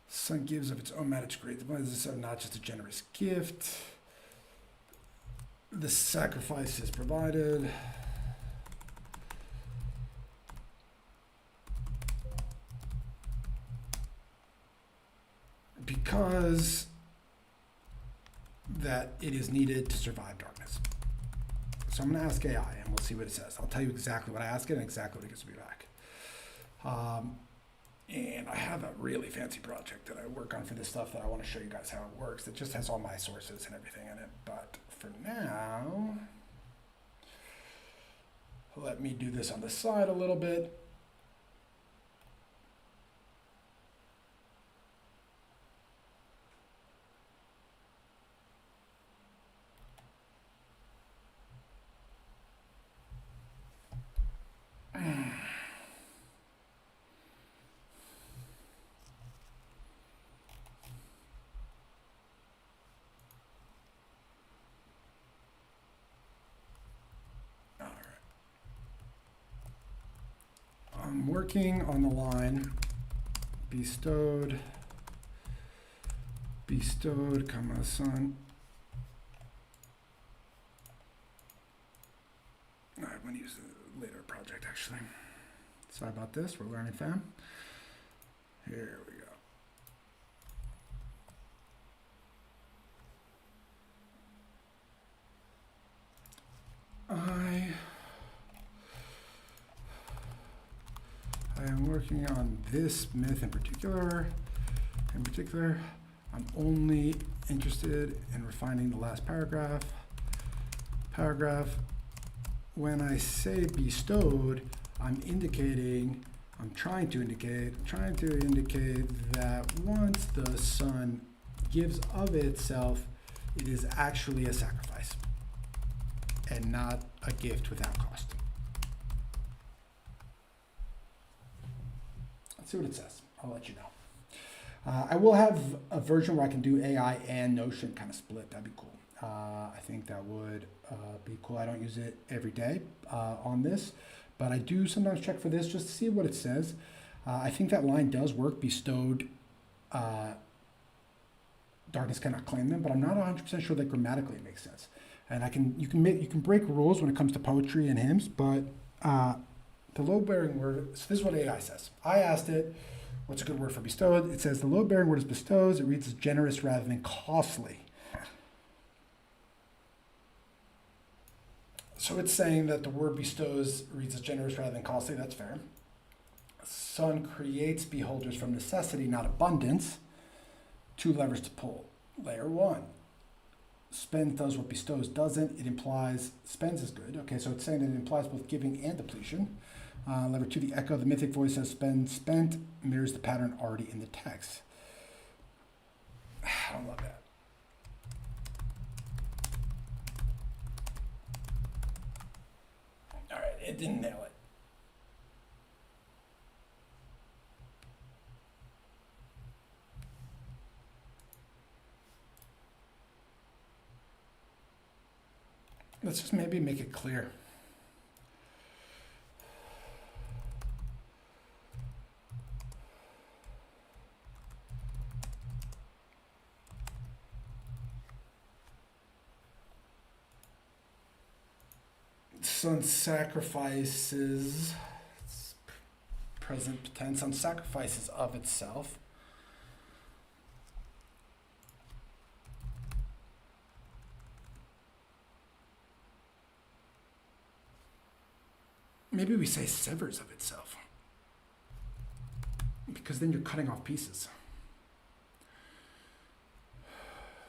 Sun gives of its own magic grace. The blind is not just a generous gift. The sacrifice is provided. Because that it is needed to survive darkness. So I'm going to ask AI and we'll see what it says. I'll tell you exactly what I ask it and exactly what it gives me back. And I have a really fancy project that I work on for this stuff that I want to show you guys how it works. It just has all my sources and everything in it. But for now, let me do this on the side a little bit. I'm working on the line bestowed, comma, sun. I'm going to use a later project actually. Sorry about this, we're learning fam. Here we go. I am working on this myth in particular. I'm only interested in refining the last paragraph. When I say bestowed, I'm trying to indicate that once the sun gives of itself, it is actually a sacrifice and not a gift without cost. Let's see what it says. I'll let you know. I will have a version where I can do AI and Notion kind of split. That'd be cool. I think that would be cool. I don't use it every day on this, but I do sometimes check for this just to see what it says. I think that line does work. Bestowed, darkness cannot claim them, but I'm not 100% sure that grammatically it makes sense. And you can break rules when it comes to poetry and hymns, but the load-bearing word. So this is what AI says. I asked it, what's a good word for bestowed? It says the load-bearing word is bestows. It reads as generous rather than costly. So it's saying that the word bestows reads as generous rather than costly. That's fair. Sun creates beholders from necessity, not abundance. 2 levers to pull. Layer 1. Spends does what bestows doesn't. It implies spends is good. Okay, so it's saying that it implies both giving and depletion. Lever 2, the echo, the mythic voice says spent, mirrors the pattern already in the text. I don't love that. All right, it didn't nail it. Let's just maybe make it clear. Sun sacrifices, present tense, sun sacrifices of itself. Maybe we say severs of itself, because then you're cutting off pieces.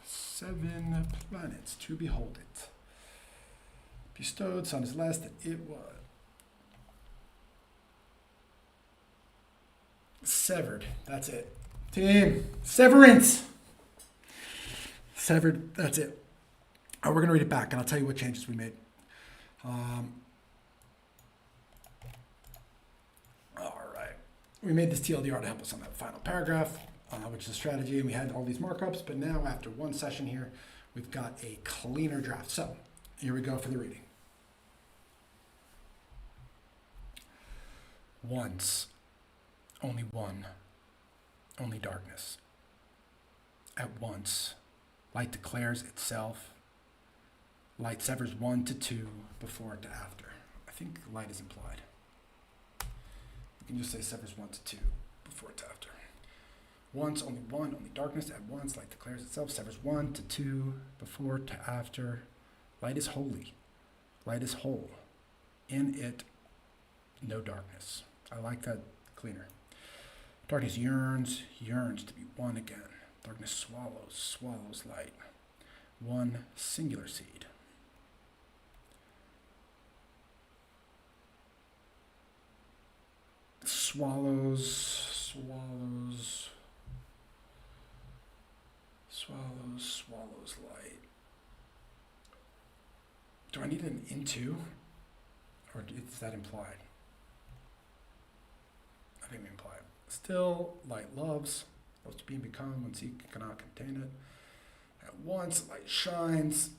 7 planets to behold it. Bestowed, sun is less than it was. Severed, that's it. Team, severance. Severed, that's it. We're going to read it back, and I'll tell you what changes we made. All right. We made this TLDR to help us on that final paragraph, which is a strategy, and we had all these markups, but now after one session here, we've got a cleaner draft. So here we go for the reading. Once, only one, only darkness. At once, light declares itself. Light severs 1 to 2, before to after. I think light is implied. You can just say severs 1 to 2, before to after. Once, only one, only darkness. At once, light declares itself. Severs 1 to 2, before to after. Light is holy. Light is whole. In it, no darkness. I like that cleaner. Darkness yearns to be one again. Darkness swallows light. One singular seed. Swallows light. Do I need an into? Or is that implied? I think we imply it. Still, light loves to be and become when seek cannot contain it. At once, light shines,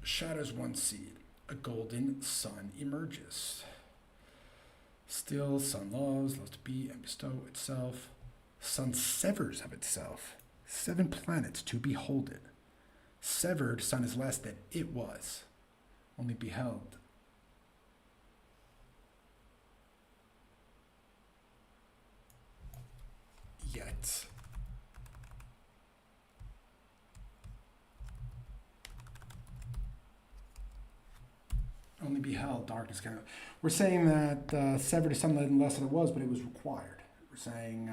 shatters one seed. A golden sun emerges. Still, sun loves to be and bestow itself. Sun severs of itself. 7 planets to behold it. Severed, sun is less than it was, only beheld. Yet. Only beheld darkness. We're saying that severed is something less than it was, but it was required. We're saying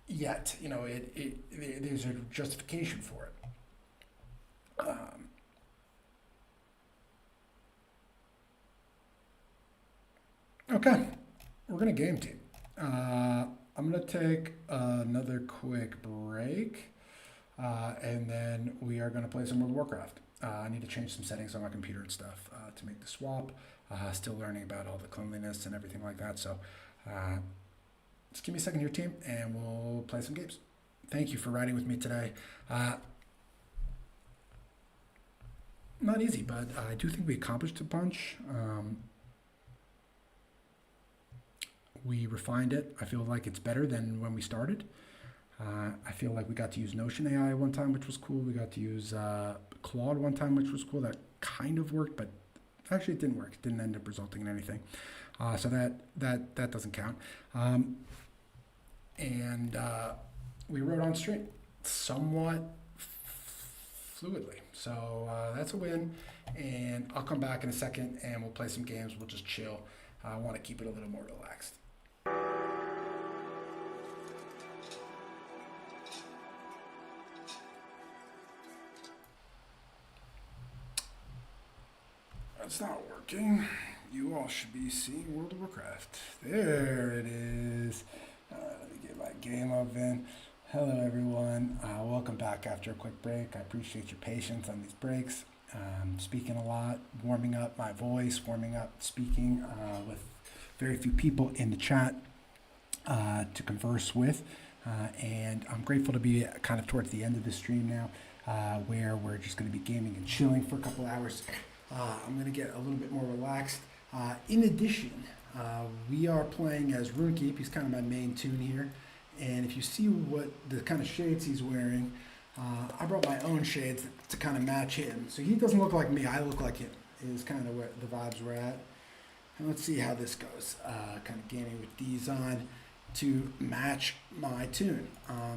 yet, there's a justification for it. Okay, we're gonna game team. I'm gonna take another quick break. And then we are going to play some World of Warcraft. I need to change some settings on my computer and stuff to make the swap. Still learning about all the cleanliness and everything like that. So just give me a second here, team, and we'll play some games. Thank you for riding with me today. Not easy, but I do think we accomplished a bunch. We refined it. I feel like it's better than when we started. I feel like we got to use Notion AI one time, which was cool. We got to use Claude one time, which was cool. That kind of worked, but actually it didn't work. It didn't end up resulting in anything. So that doesn't count. And we wrote on stream somewhat fluidly. So that's a win. And I'll come back in a second and we'll play some games. We'll just chill. I want to keep it a little more relaxed. It's not working. You all should be seeing World of Warcraft. There it is. Let me get my game up in. Hello, everyone. Welcome back after a quick break. I appreciate your patience on these breaks. Speaking a lot, warming up my voice, warming up speaking with very few people in the chat to converse with. And I'm grateful to be kind of towards the end of the stream now, where we're just going to be gaming and chilling for a couple hours. I'm going to get a little bit more relaxed. In addition, we are playing as Runekeep. He's kind of my main tune here. And if you see what the kind of shades he's wearing, I brought my own shades to kind of match him. So he doesn't look like me, I look like him, is kind of where the vibes we're at. And let's see how this goes. Kind of gaming with these on to match my tune.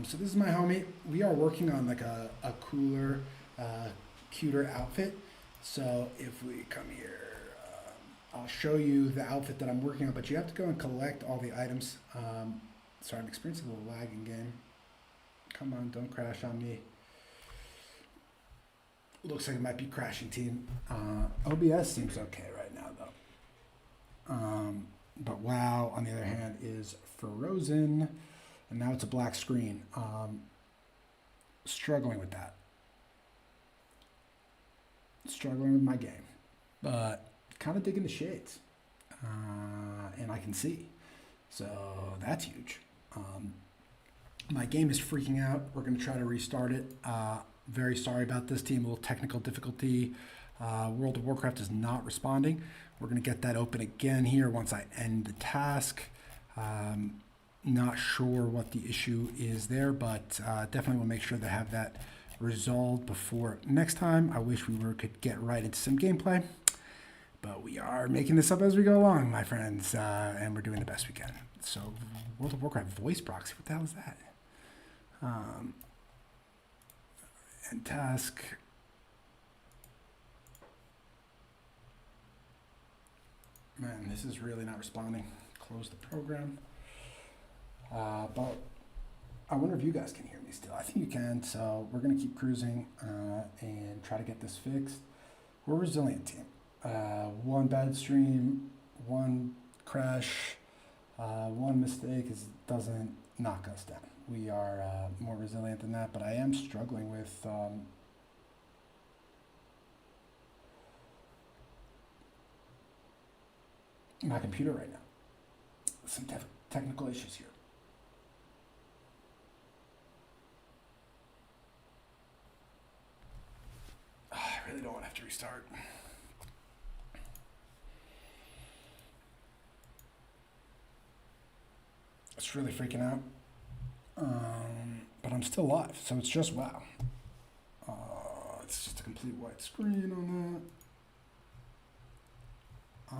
So this is my homie. We are working on like a cooler, cuter outfit. So if we come here, I'll show you the outfit that I'm working on, but you have to go and collect all the items. Sorry, I'm experiencing a little lag in game. Come on, don't crash on me. Looks like it might be crashing, team. OBS seems okay right now, though. But WoW, on the other hand, is frozen, and now it's a black screen. Struggling with that. Struggling with my game. But kind of digging the shades. And I can see. So that's huge. My game is freaking out. We're going to try to restart it. Very sorry about this team. A little technical difficulty. World of Warcraft is not responding. We're going to get that open again here once I end the task. Not sure what the issue is there, but definitely will make sure to have that resolved before next time. I wish we could get right into some gameplay, but we are making this up as we go along, my friends, and we're doing the best we can. So, World of Warcraft voice proxy, what the hell is that? And task. Man, this is really not responding. Close the program. But I wonder if you guys can hear me still. I think you can, so we're going to keep cruising and try to get this fixed. We're a resilient team. One bad stream, one crash, one mistake doesn't knock us down. We are more resilient than that, but I am struggling with my computer right now. Some technical issues here. I really don't want to have to restart. It's really freaking out. But I'm still live, so it's just wow. It's just a complete white screen on that.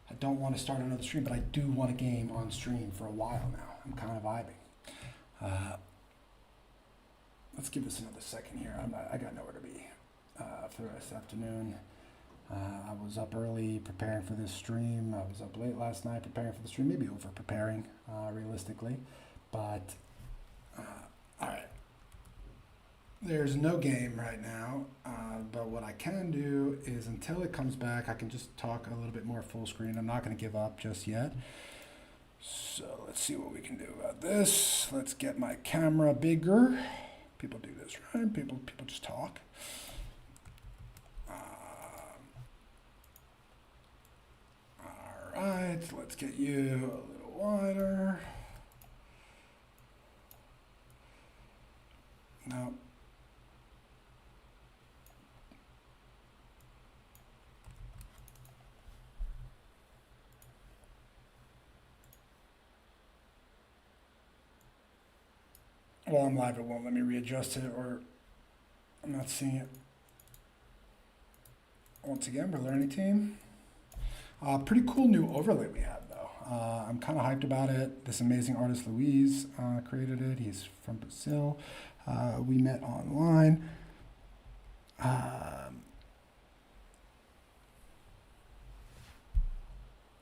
I don't want to start another stream, but I do want a game on stream for a while now. I'm kind of vibing. Let's give this another second here. I got nowhere to be for the rest of the afternoon. I was up early preparing for this stream. I was up late last night preparing for the stream, maybe over preparing realistically. But, all right. There's no game right now, but what I can do is until it comes back, I can just talk a little bit more full screen. I'm not going to give up just yet. So let's see what we can do about this. Let's get my camera bigger. People do this, right? People just talk. All right, let's get you a little wider. No. While I'm live, it won't let me readjust it, or I'm not seeing it. Once again, we're learning team. Pretty cool new overlay we have, though. I'm kind of hyped about it. This amazing artist, Luis, created it. He's from Brazil. We met online.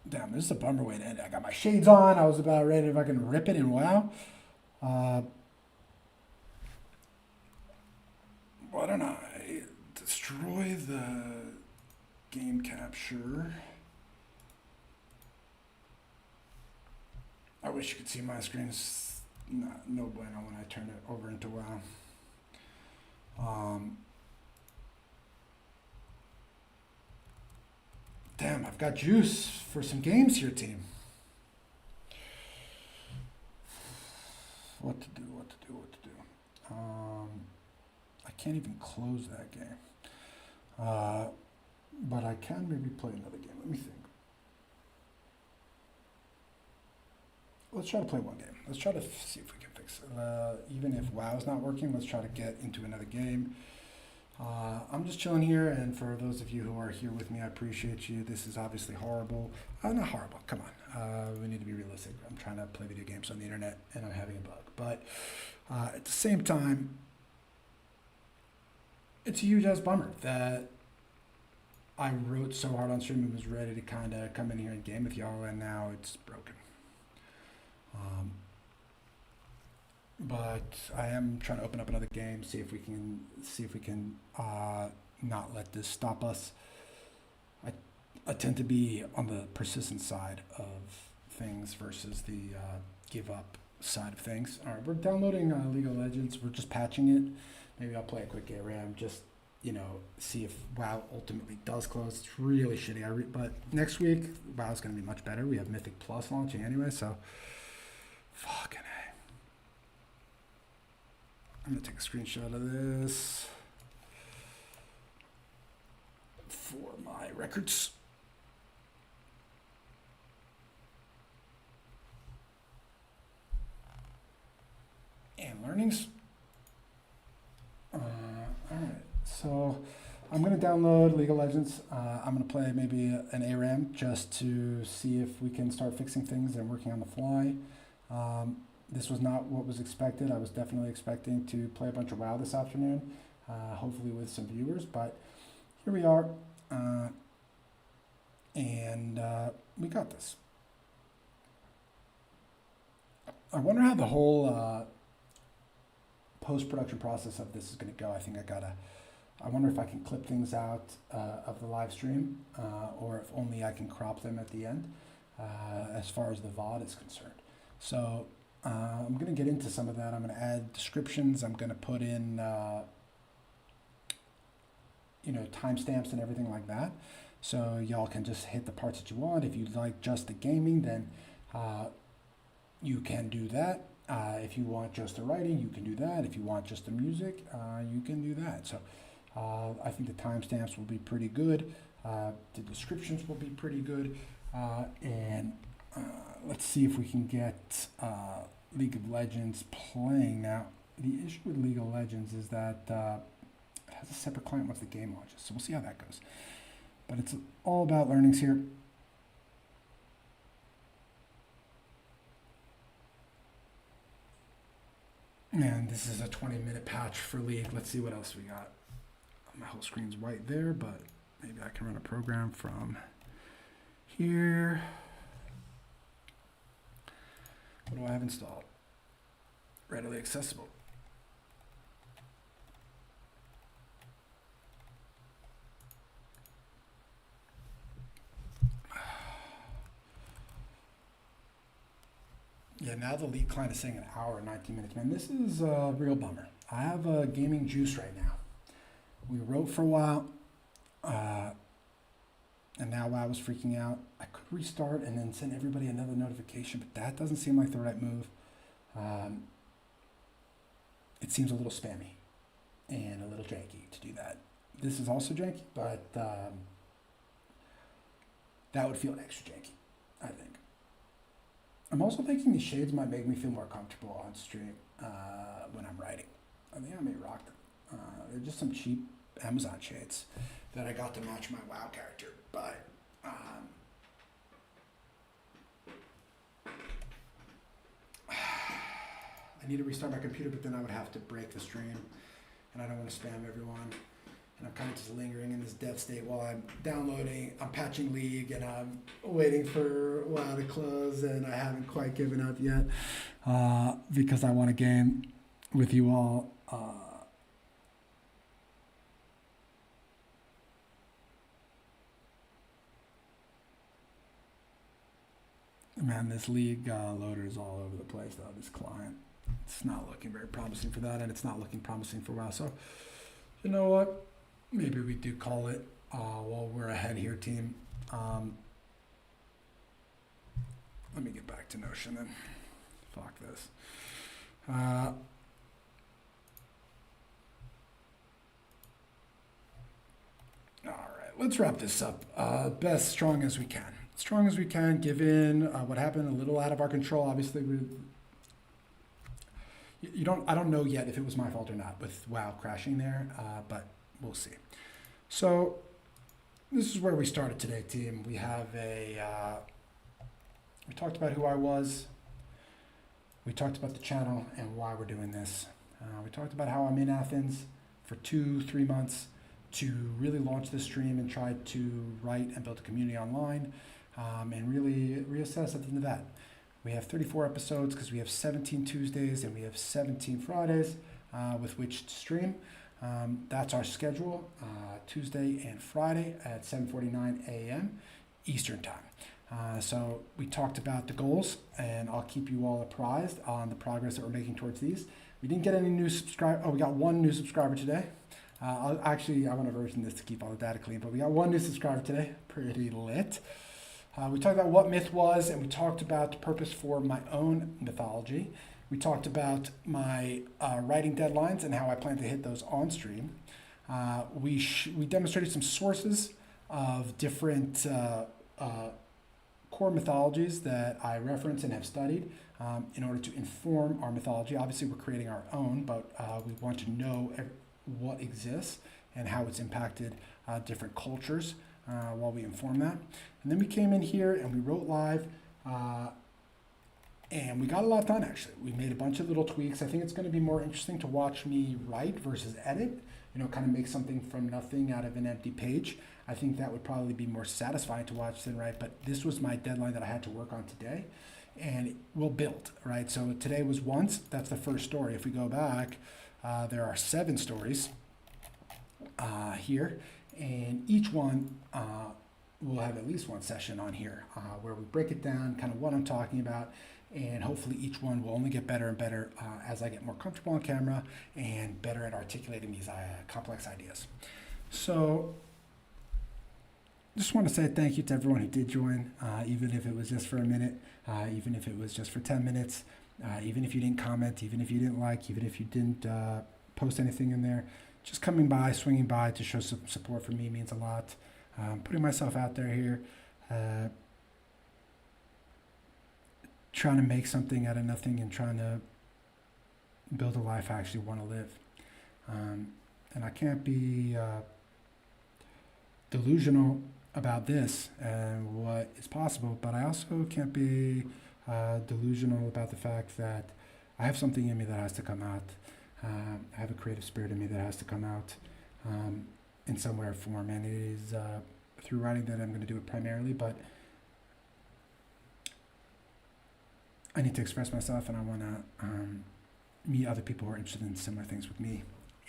Damn, this is a bummer way to end it. I got my shades on. I was about ready if I can rip it and wow. Why don't I destroy the game capture? I wish you could see my screen. It's no bueno when I turn it over into WoW. Damn, I've got juice for some games here, team. What to do. I can't even close that game. But I can maybe play another game. Let me think. Let's try to play one game. Let's try to see if we can fix it. Even if WoW's not working, let's try to get into another game. I'm just chilling here, and for those of you who are here with me, I appreciate you. This is obviously horrible. Not horrible, come on. We need to be realistic. I'm trying to play video games on the internet, and I'm having a bug. But at the same time, it's a huge-ass bummer that I wrote so hard on stream and was ready to kind of come in here and game with y'all, and now it's broken. But I am trying to open up another game, see if we can not let this stop us. I tend to be on the persistent side of things versus the give up side of things. All right, we're downloading League of Legends. We're just patching it. Maybe I'll play a quick ARAM, just see if WoW ultimately does close. It's really shitty. But next week, WoW's going to be much better. We have Mythic Plus launching anyway, so fucking A. I'm going to take a screenshot of this for my records. And learnings. All right, so I'm going to download League of Legends. I'm going to play maybe an ARAM just to see if we can start fixing things and working on the fly. This was not what was expected. I was definitely expecting to play a bunch of WoW this afternoon, hopefully with some viewers, but here we are, and we got this. I wonder how the whole post-production process of this is going to go. I wonder if I can clip things out of the live stream, or if only I can crop them at the end, as far as the VOD is concerned. So I'm going to get into some of that. I'm going to add descriptions. I'm going to put in, timestamps and everything like that. So y'all can just hit the parts that you want. If you like just the gaming, then you can do that. If you want just the writing, you can do that. If you want just the music, you can do that. So I think the timestamps will be pretty good. The descriptions will be pretty good. And let's see if we can get League of Legends playing. Now, the issue with League of Legends is that it has a separate client once the game launches. So we'll see how that goes. But it's all about learnings here. And this is a 20-minute patch for League. Let's see what else we got. My whole screen's white there, but maybe I can run a program from here. What do I have installed? Readily accessible. Yeah, now the League client is saying an hour and 19 minutes. Man, this is a real bummer. I have a gaming juice right now. We wrote for a while, and now WoW was freaking out. I could restart and then send everybody another notification, but that doesn't seem like the right move. It seems a little spammy and a little janky to do that. This is also janky, but that would feel extra janky, I think. I'm also thinking these shades might make me feel more comfortable on stream when I'm writing. I think I may rock them. They're just some cheap Amazon shades that I got to match my WoW character, but I need to restart my computer, but then I would have to break the stream, and I don't want to spam everyone. And I'm kind of just lingering in this death state while I'm downloading, I'm patching League, and I'm waiting for WoW to close, and I haven't quite given up yet because I want to game with you all. Man, this League loader is all over the place, though, this client. It's not looking very promising for that, and it's not looking promising for WoW. So, you know what? Maybe we do call it while we're ahead here, team. Let me get back to Notion then. Fuck this. All right, let's wrap this up. Best strong as we can. Strong as we can, given what happened, a little out of our control. Obviously, I don't know yet if it was my fault or not with WoW crashing there, but we'll see. So this is where we started today, team. We have we talked about who I was. We talked about the channel and why we're doing this. We talked about how I'm in Athens for 2-3 months to really launch this stream and try to write and build a community online, and really reassess at the end of that. We have 34 episodes because we have 17 Tuesdays and we have 17 Fridays with which to stream. That's our schedule, Tuesday and Friday at 7:49 a.m. Eastern Time. So we talked about the goals, and I'll keep you all apprised on the progress that we're making towards these. We didn't get any new subscriber. Oh, we got one new subscriber today. I want to version this to keep all the data clean, but we got one new subscriber today. Pretty lit. We talked about what myth was, and we talked about the purpose for my own mythology. We talked about my writing deadlines and how I plan to hit those on stream. We demonstrated some sources of different core mythologies that I reference and have studied in order to inform our mythology. Obviously, we're creating our own, but we want to know what exists and how it's impacted different cultures while we inform that. And then we came in here and we wrote live, and we got a lot done, actually. We made a bunch of little tweaks. I think it's going to be more interesting to watch me write versus edit, kind of make something from nothing out of an empty page. I think that would probably be more satisfying to watch than write, but this was my deadline that I had to work on today, and we'll build, right? So today was once, that's the first story. If we go back, there are 7 stories here, and each one will have at least one session on here where we break it down, kind of what I'm talking about, and hopefully each one will only get better and better as I get more comfortable on camera and better at articulating these complex ideas. So just want to say thank you to everyone who did join, even if it was just for a minute, even if it was just for 10 minutes, even if you didn't comment, even if you didn't like, even if you didn't post anything in there. Just coming by, swinging by to show some support for me means a lot. Putting myself out there here, trying to make something out of nothing and trying to build a life I actually want to live. And I can't be delusional about this and what is possible, but I also can't be delusional about the fact that I have something in me that has to come out. I have a creative spirit in me that has to come out in some way or form, and it is through writing that I'm going to do it primarily, but I need to express myself, and I want to meet other people who are interested in similar things with me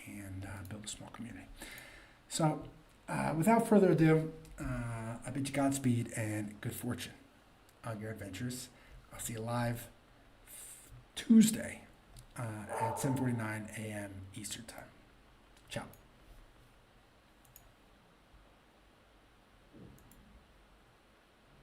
and build a small community. So without further ado, I bid you Godspeed and good fortune on your adventures. I'll see you live Tuesday at 7:49 a.m. Eastern Time.